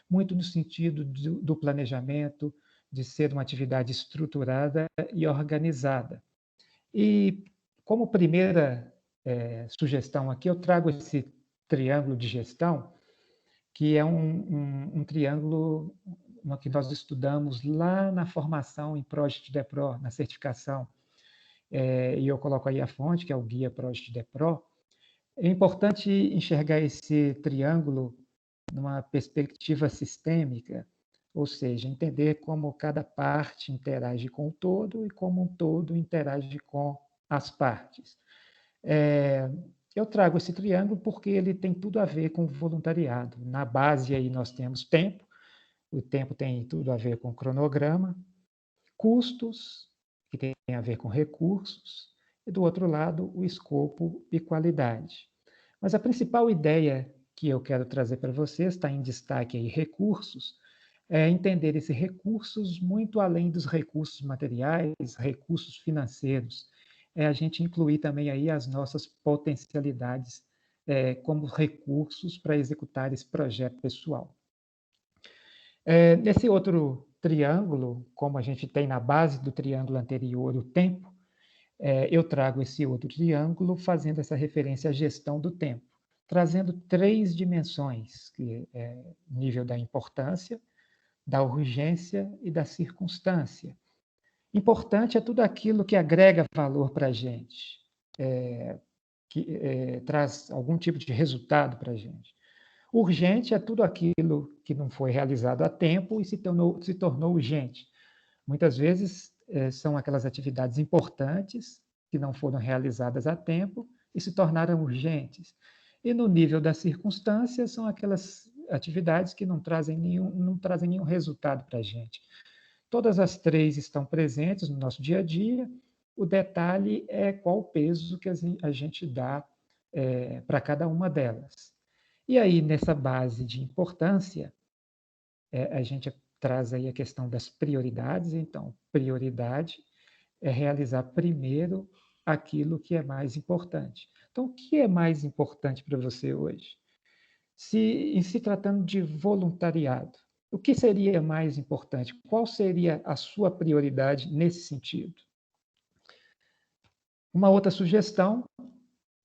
muito no sentido do planejamento, de ser uma atividade estruturada e organizada. E como primeira sugestão aqui, eu trago esse triângulo de gestão, que é um triângulo que nós estudamos lá na formação em Project DEPRO, na certificação. E eu coloco aí a fonte, que é o guia Project DEPRO. É importante enxergar esse triângulo numa perspectiva sistêmica, ou seja, entender como cada parte interage com o todo e como um todo interage com as partes. Eu trago esse triângulo porque ele tem tudo a ver com o voluntariado. Na base aí nós temos tempo, o tempo tem tudo a ver com cronograma, custos, que tem a ver com recursos, e do outro lado o escopo e qualidade. Mas a principal ideia que eu quero trazer para vocês, está em destaque aí recursos, é entender esses recursos muito além dos recursos materiais, recursos financeiros. É a gente incluir também aí as nossas potencialidades como recursos para executar esse projeto pessoal. Nesse outro triângulo, como a gente tem na base do triângulo anterior o tempo, eu trago esse outro triângulo fazendo essa referência à gestão do tempo, trazendo 3 dimensões, que é nível da importância, da urgência e da circunstância. Importante é tudo aquilo que agrega valor para a gente, que traz algum tipo de resultado para a gente. Urgente é tudo aquilo que não foi realizado a tempo e se tornou urgente. Muitas vezes são aquelas atividades importantes que não foram realizadas a tempo e se tornaram urgentes. E no nível das circunstâncias, são aquelas atividades que não trazem nenhum resultado para a gente. Todas as 3 estão presentes no nosso dia a dia. O detalhe é qual o peso que a gente dá para cada uma delas. E aí, nessa base de importância, a gente traz aí a questão das prioridades. Então, prioridade é realizar primeiro aquilo que é mais importante. Então, o que é mais importante para você hoje? Em se tratando de voluntariado, o que seria mais importante? Qual seria a sua prioridade nesse sentido? Uma outra sugestão,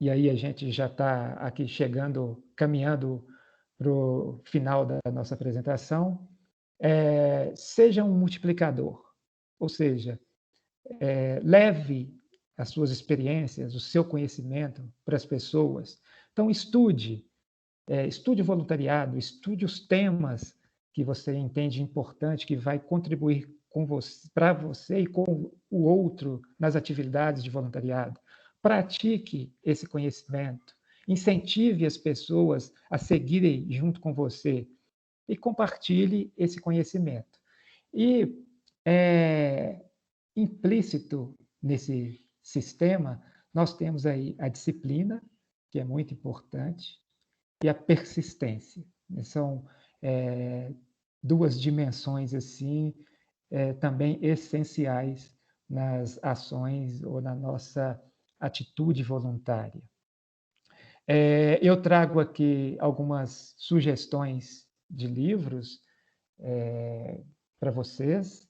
e aí a gente já está aqui caminhando para o final da nossa apresentação, seja um multiplicador, ou seja, leve as suas experiências, o seu conhecimento para as pessoas. Então, estude voluntariado, estude os temas que você entende importante, que vai contribuir para você e com o outro nas atividades de voluntariado. Pratique esse conhecimento, incentive as pessoas a seguirem junto com você e compartilhe esse conhecimento. E implícito nesse sistema, nós temos aí a disciplina, que é muito importante, e a persistência. São 2 dimensões assim também essenciais nas ações ou na nossa atitude voluntária. Eu trago aqui algumas sugestões de livros para vocês.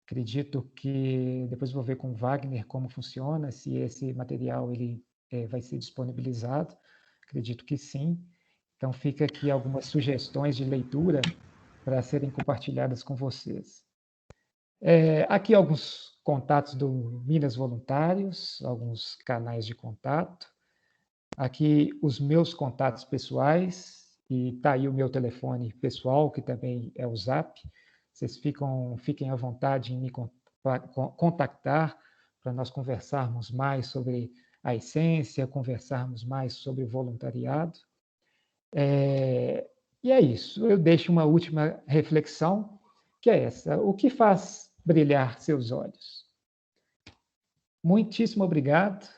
Acredito que depois vou ver com o Wagner como funciona, se esse material ele vai ser disponibilizado. Acredito que sim. Então, fica aqui algumas sugestões de leitura para serem compartilhadas com vocês. Aqui alguns contatos do Minas Voluntários, alguns canais de contato. Aqui os meus contatos pessoais, e está aí o meu telefone pessoal, que também é o Zap. Vocês fiquem à vontade em me contactar para nós conversarmos mais sobre a essência, conversarmos mais sobre o voluntariado. E é isso. Eu deixo uma última reflexão, que é essa. O que faz brilhar seus olhos? Muitíssimo obrigado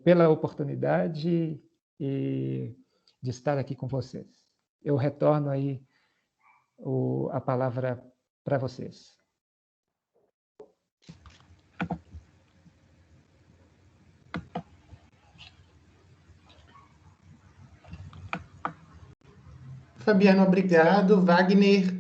pela oportunidade de estar aqui com vocês. Eu retorno aí a palavra para vocês. Fabiano, obrigado. Wagner,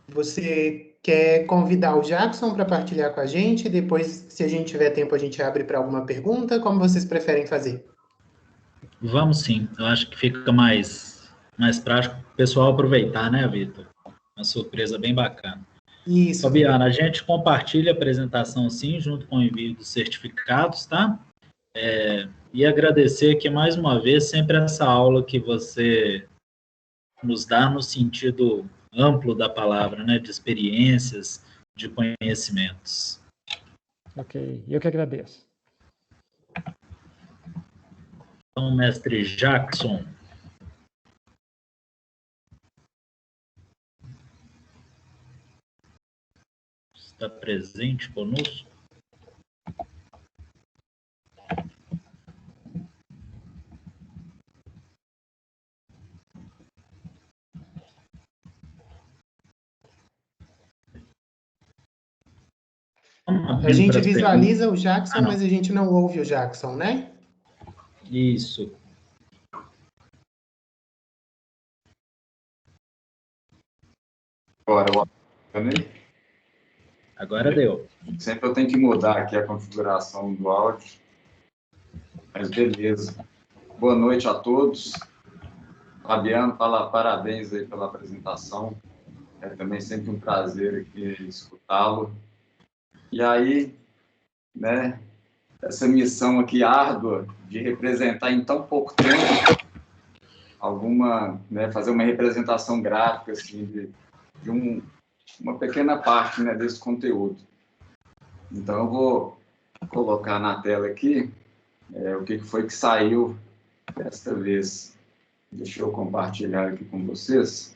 você quer convidar o Jackson para partilhar com a gente? Depois, se a gente tiver tempo, a gente abre para alguma pergunta. Como vocês preferem fazer? Vamos sim. Eu acho que fica mais prático o pessoal aproveitar, né, Vitor? Uma surpresa bem bacana. Isso. Fabiana, a gente compartilha a apresentação sim, junto com o envio dos certificados, tá? E agradecer aqui mais uma vez sempre essa aula que você nos dá no sentido amplo da palavra, né? De experiências, de conhecimentos. Ok, eu que agradeço. Então, mestre Jackson. Está presente conosco? A gente Pras visualiza o Jackson, Ah, não. mas a gente não ouve o Jackson, né? Isso. Agora deu. Sempre eu tenho que mudar aqui a configuração do áudio. Mas beleza. Boa noite a todos. Fabiano, parabéns aí pela apresentação. É também sempre um prazer aqui escutá-lo. E aí, né, essa missão aqui árdua de representar em tão pouco tempo fazer uma representação gráfica assim, de uma pequena parte, né, desse conteúdo. Então, eu vou colocar na tela aqui o que foi que saiu desta vez. Deixa eu compartilhar aqui com vocês.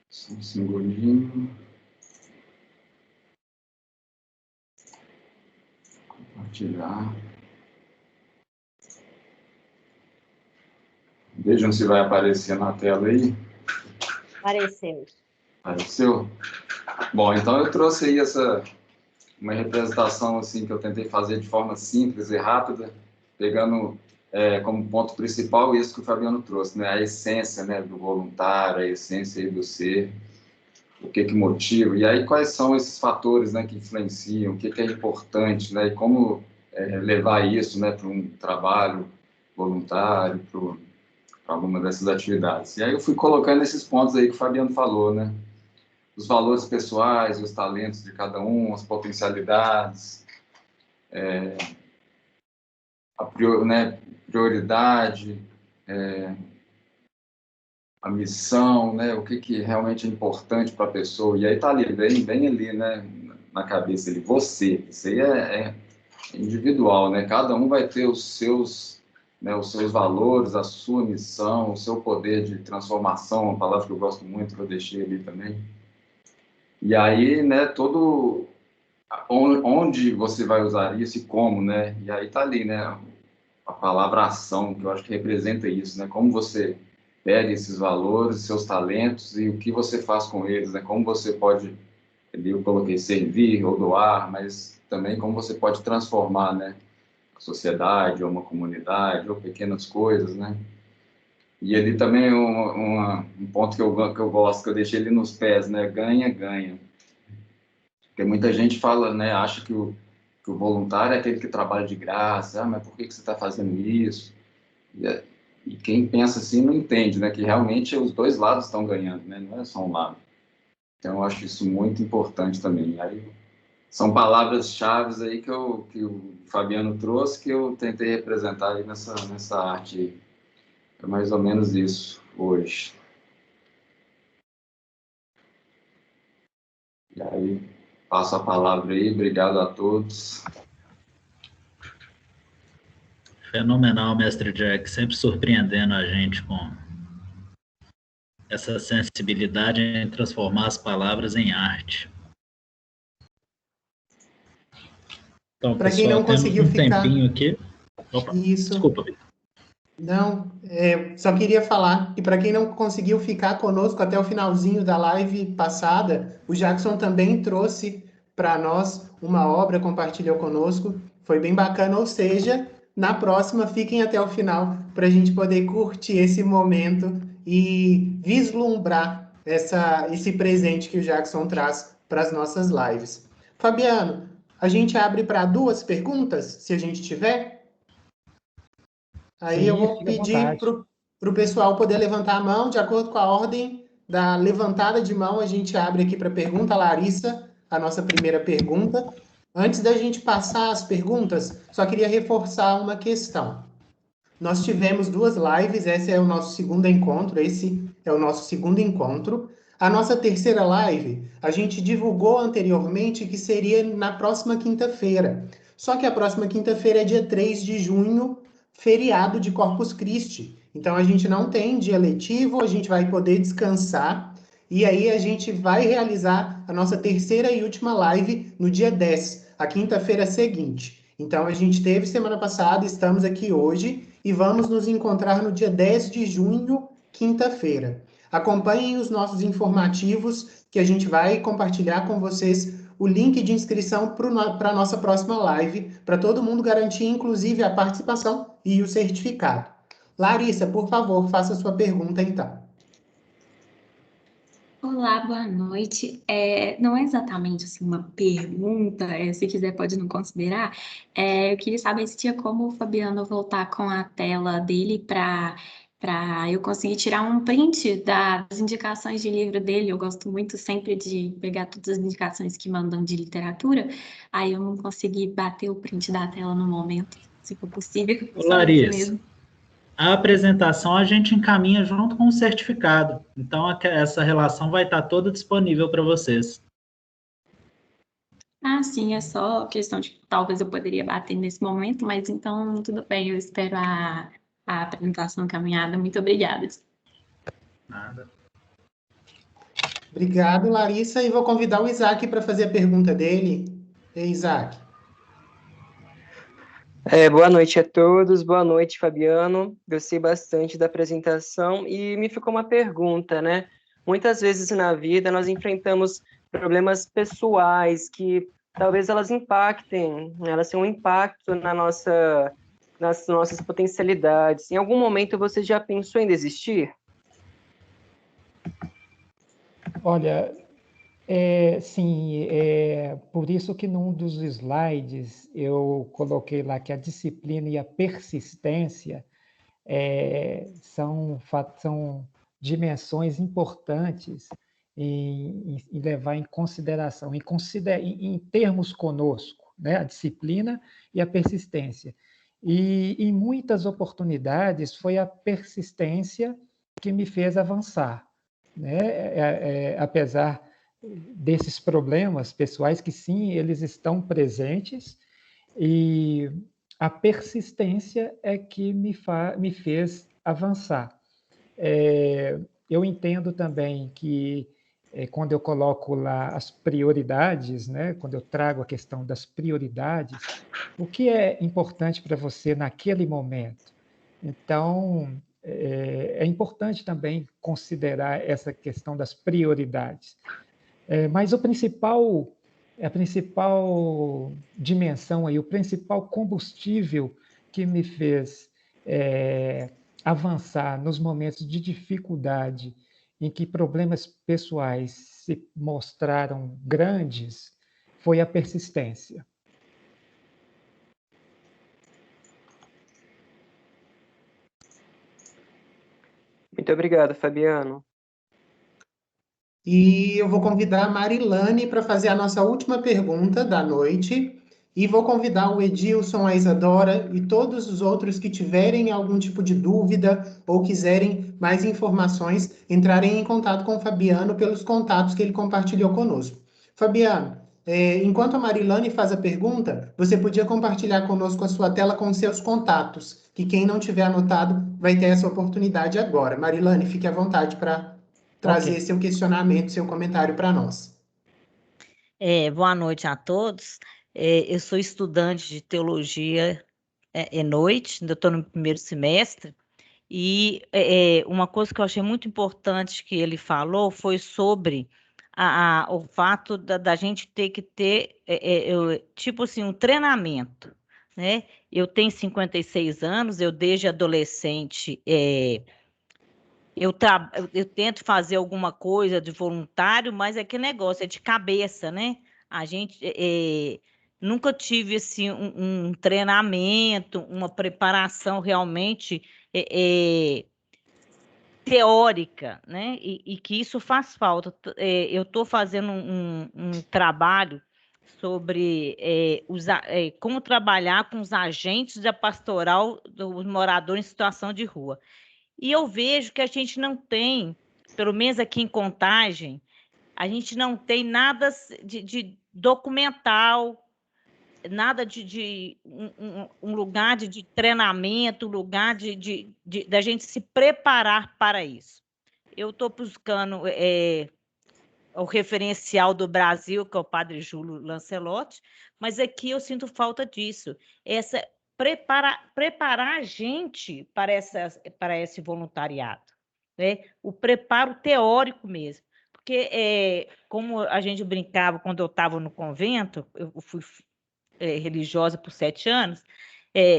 Só um segundinho. Compartilhar. Vejam se vai aparecer na tela aí. Apareceu. Apareceu? Bom, então eu trouxe aí uma representação assim, que eu tentei fazer de forma simples e rápida, pegando como ponto principal isso que o Fabiano trouxe, né? A essência, né, do voluntário, a essência aí do ser, o que motiva, e aí quais são esses fatores, né, que influenciam, o que é importante, né, e como levar isso, né, para um trabalho voluntário, para alguma dessas atividades. E aí eu fui colocando esses pontos aí que o Fabiano falou, né? Os valores pessoais, os talentos de cada um, as potencialidades, a prioridade, a missão, né? O que realmente é importante para a pessoa. E aí tá ali, bem ali, né? Na cabeça ali, você. Isso aí é individual, né? Cada um vai ter os seus valores, a sua missão, o seu poder de transformação, uma palavra que eu gosto muito, que eu deixei ali também. E aí, né, onde você vai usar isso e como, né? E aí tá ali, né, a palavra ação, que eu acho que representa isso, né? Como você pega esses valores, seus talentos e o que você faz com eles, né? Como você pode, ali eu coloquei servir ou doar, mas também como você pode transformar, né? A sociedade, ou uma comunidade, ou pequenas coisas, né? E ali também um ponto que eu gosto, que eu deixei ele nos pés, né? Ganha, ganha. Porque muita gente fala, né? Acha que o voluntário é aquele que trabalha de graça. Ah, mas por que você está fazendo isso? E quem pensa assim não entende, né? Que realmente os dois lados estão ganhando, né? Não é só um lado. Então, eu acho isso muito importante também. Aí, são palavras-chave aí que o Fabiano trouxe, que eu tentei representar aí nessa arte. É mais ou menos isso hoje. E aí, passo a palavra aí. Obrigado a todos. Fenomenal, mestre Jack, sempre surpreendendo a gente com essa sensibilidade em transformar as palavras em arte. Então, para quem não conseguiu ficar... tempinho aqui. Opa, isso. Desculpa, Vitor. Não, só queria falar que para quem não conseguiu ficar conosco até o finalzinho da live passada, o Jackson também trouxe para nós uma obra, compartilhou conosco, foi bem bacana, ou seja, na próxima fiquem até o final para a gente poder curtir esse momento e vislumbrar esse presente que o Jackson traz para as nossas lives. Fabiano, a gente abre para 2 perguntas, se a gente tiver? Aí Sim, eu vou fica à pedir vontade. para o pessoal poder levantar a mão, de acordo com a ordem da levantada de mão, a gente abre aqui para a pergunta. Larissa, a nossa primeira pergunta. Antes da gente passar as perguntas, só queria reforçar uma questão. Nós tivemos 2 lives, esse é o nosso segundo encontro, A nossa terceira live, a gente divulgou anteriormente que seria na próxima quinta-feira. Só que a próxima quinta-feira é dia 3 de junho, feriado de Corpus Christi. Então, a gente não tem dia letivo, a gente vai poder descansar. E aí, a gente vai realizar a nossa terceira e última live no dia 10, a quinta-feira seguinte. Então, a gente teve semana passada, estamos aqui hoje e vamos nos encontrar no dia 10 de junho, quinta-feira. Acompanhem os nossos informativos, que a gente vai compartilhar com vocês o link de inscrição para a nossa próxima live, para todo mundo garantir, inclusive, a participação e o certificado. Larissa, por favor, faça a sua pergunta, então. Olá, boa noite. Não é exatamente assim, uma pergunta, se quiser pode não considerar. Eu queria saber se tinha como o Fabiano voltar com a tela dele para eu conseguir tirar um print das indicações de livro dele. Eu gosto muito sempre de pegar todas as indicações que mandam de literatura, aí eu não consegui bater o print da tela no momento, se for possível. Ô, Só isso Larissa, mesmo. a apresentação a gente encaminha junto com o certificado. Então, essa relação vai estar toda disponível para vocês. Ah, sim, é só questão de que talvez eu poderia bater nesse momento, mas então tudo bem, eu espero a apresentação caminhada. Muito obrigada. Nada. Obrigado, Larissa, e vou convidar o Isaac para fazer a pergunta dele. Ei, Isaac. Boa noite a todos, boa noite, Fabiano. Gostei bastante da apresentação e me ficou uma pergunta, né? Muitas vezes na vida nós enfrentamos problemas pessoais que talvez elas impactem, elas tenham um impacto nas nossas potencialidades. Em algum momento você já pensou em desistir? Olha, sim, por isso que num dos slides eu coloquei lá que a disciplina e a persistência são dimensões importantes em levar em consideração, em termos conosco, né? A disciplina e a persistência. E em muitas oportunidades foi a persistência que me fez avançar, né? Apesar desses problemas pessoais que sim, eles estão presentes, e a persistência é que me fez avançar. Eu entendo também que quando eu coloco lá as prioridades, né, quando eu trago a questão das prioridades, o que é importante para você naquele momento? Então, é importante também considerar essa questão das prioridades. Mas a principal dimensão aí, o principal combustível que me fez avançar nos momentos de dificuldade, em que problemas pessoais se mostraram grandes, foi a persistência. Muito obrigado, Fabiano. E eu vou convidar a Marilane para fazer a nossa última pergunta da noite. E vou convidar o Edilson, a Isadora e todos os outros que tiverem algum tipo de dúvida ou quiserem mais informações, entrarem em contato com o Fabiano pelos contatos que ele compartilhou conosco. Fabiano, enquanto a Marilane faz a pergunta, você podia compartilhar conosco a sua tela com seus contatos, que quem não tiver anotado vai ter essa oportunidade agora. Marilane, fique à vontade para trazer seu questionamento, seu comentário para nós. Boa noite a todos. Eu sou estudante de teologia noite, ainda estou no primeiro semestre, e uma coisa que eu achei muito importante que ele falou foi sobre o fato da gente ter que ter, tipo assim, um treinamento, né? Eu tenho 56 anos, eu desde adolescente... Eu tento fazer alguma coisa de voluntário, mas é que negócio, é de cabeça, né? A gente nunca tive assim, um treinamento, uma preparação realmente teórica, né? E que isso faz falta. Eu estou fazendo um trabalho sobre como trabalhar com os agentes da pastoral dos moradores em situação de rua. E eu vejo que a gente não tem, pelo menos aqui em Contagem, a gente não tem nada de documental, nada de um lugar de treinamento, um lugar da gente se preparar para isso. Eu estou buscando o referencial do Brasil, que é o Padre Júlio Lancelotti, mas aqui eu sinto falta disso. Preparar a gente para esse voluntariado, né? O preparo teórico mesmo, Porque, como a gente brincava quando eu estava no convento, eu fui religiosa por 7 anos,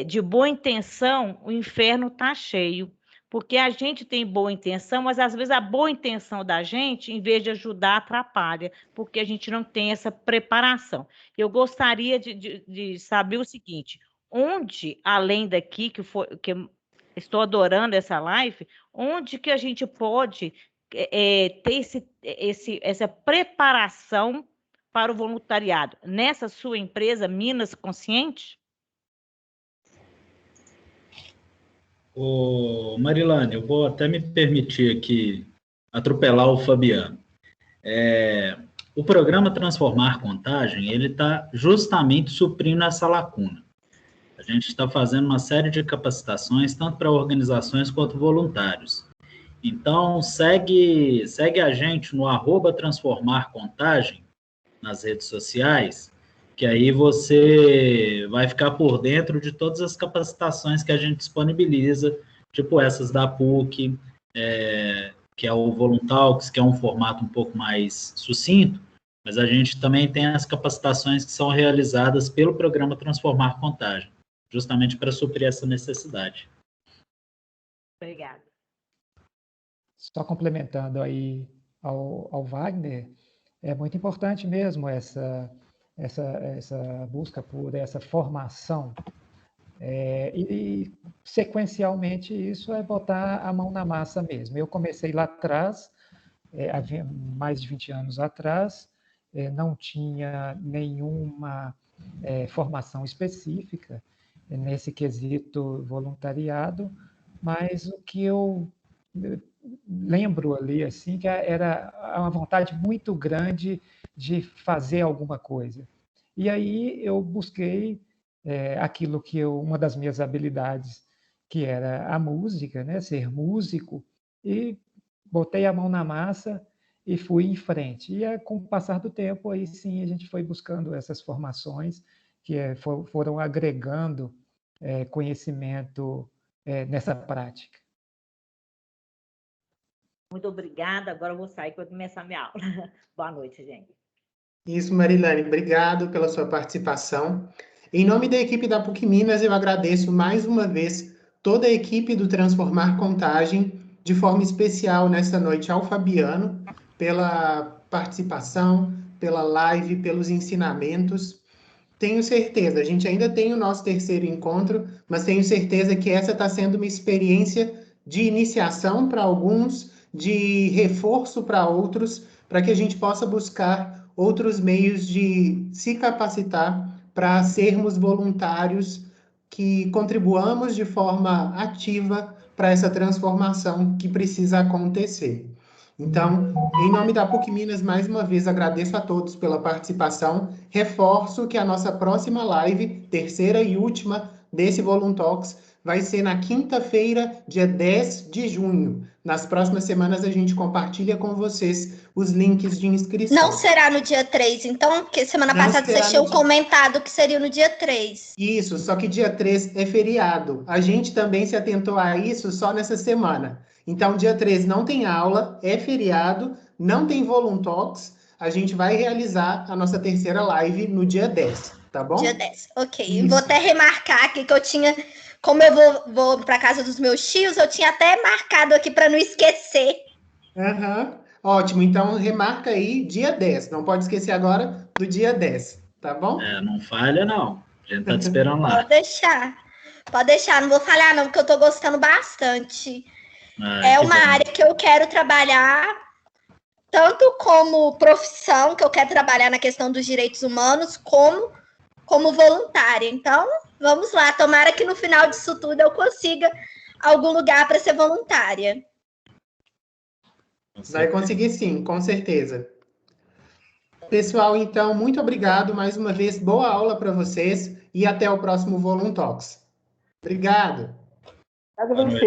de boa intenção, o inferno está cheio. Porque a gente tem boa intenção, mas às vezes a boa intenção da gente, em vez de ajudar, atrapalha, porque a gente não tem essa preparação. Eu gostaria de saber o seguinte: onde, além daqui, que eu estou adorando essa live, onde que a gente pode ter essa preparação para o voluntariado? Nessa sua empresa, Minas Consciente? Ô, Marilane, eu vou até me permitir aqui atropelar o Fabiano. O programa Transformar Contagem, ele está justamente suprindo essa lacuna. A gente está fazendo uma série de capacitações, tanto para organizações quanto voluntários. Então, segue a gente no @transformarcontagem nas redes sociais, que aí você vai ficar por dentro de todas as capacitações que a gente disponibiliza, tipo essas da PUC, que é o Voluntalks, que é um formato um pouco mais sucinto, mas a gente também tem as capacitações que são realizadas pelo programa Transformar Contagem, justamente para suprir essa necessidade. Obrigada. Só complementando aí ao Wagner, é muito importante mesmo essa busca por essa formação. E, sequencialmente, isso é botar a mão na massa mesmo. Eu comecei lá atrás, havia mais de 20 anos atrás, não tinha nenhuma formação específica nesse quesito voluntariado, mas o que eu lembro ali, assim, que era uma vontade muito grande de fazer alguma coisa. E aí eu busquei aquilo que uma das minhas habilidades, que era a música, né, ser músico, e botei a mão na massa e fui em frente. E com o passar do tempo, aí sim, a gente foi buscando essas formações que foram agregando conhecimento nessa prática. Muito obrigada. Agora eu vou sair para começar minha aula. Boa noite, gente. Isso, Marilane. Obrigado pela sua participação. Em nome da equipe da PUC Minas, eu agradeço mais uma vez toda a equipe do Transformar Contagem, de forma especial nessa noite ao Fabiano, pela participação, pela live, pelos ensinamentos. Tenho certeza, a gente ainda tem o nosso terceiro encontro, mas tenho certeza que essa está sendo uma experiência de iniciação para alguns, de reforço para outros, para que a gente possa buscar outros meios de se capacitar para sermos voluntários, que contribuamos de forma ativa para essa transformação que precisa acontecer. Então, em nome da PUC Minas, mais uma vez agradeço a todos pela participação. Reforço que a nossa próxima live, terceira e última desse Voluntalks, vai ser na quinta-feira, dia 10 de junho. Nas próximas semanas a gente compartilha com vocês os links de inscrição. Não será no dia 3, então, porque semana passada vocês tinham comentado que seria no dia 3. Isso, só que dia 3 é feriado. A gente também se atentou a isso só nessa semana. Então, dia 3 não tem aula, é feriado, não tem Voluntalks. A gente vai realizar a nossa terceira live no dia 10, tá bom? Dia 10, ok. Isso. Vou até remarcar aqui que eu tinha... Como eu vou para casa dos meus tios, eu tinha até marcado aqui para não esquecer. Ótimo, então remarca aí dia 10. Não pode esquecer agora do dia 10, tá bom? Não falha, não. A gente tá te esperando lá. Pode deixar, não vou falhar não, porque eu tô gostando bastante. É uma área que eu quero trabalhar, tanto como profissão, que eu quero trabalhar na questão dos direitos humanos, como voluntária. Então, vamos lá, tomara que no final disso tudo eu consiga algum lugar para ser voluntária. Vai conseguir sim, com certeza. Pessoal, então, muito obrigado mais uma vez, boa aula para vocês e até o próximo Voluntalks. Obrigado. Obrigado a você.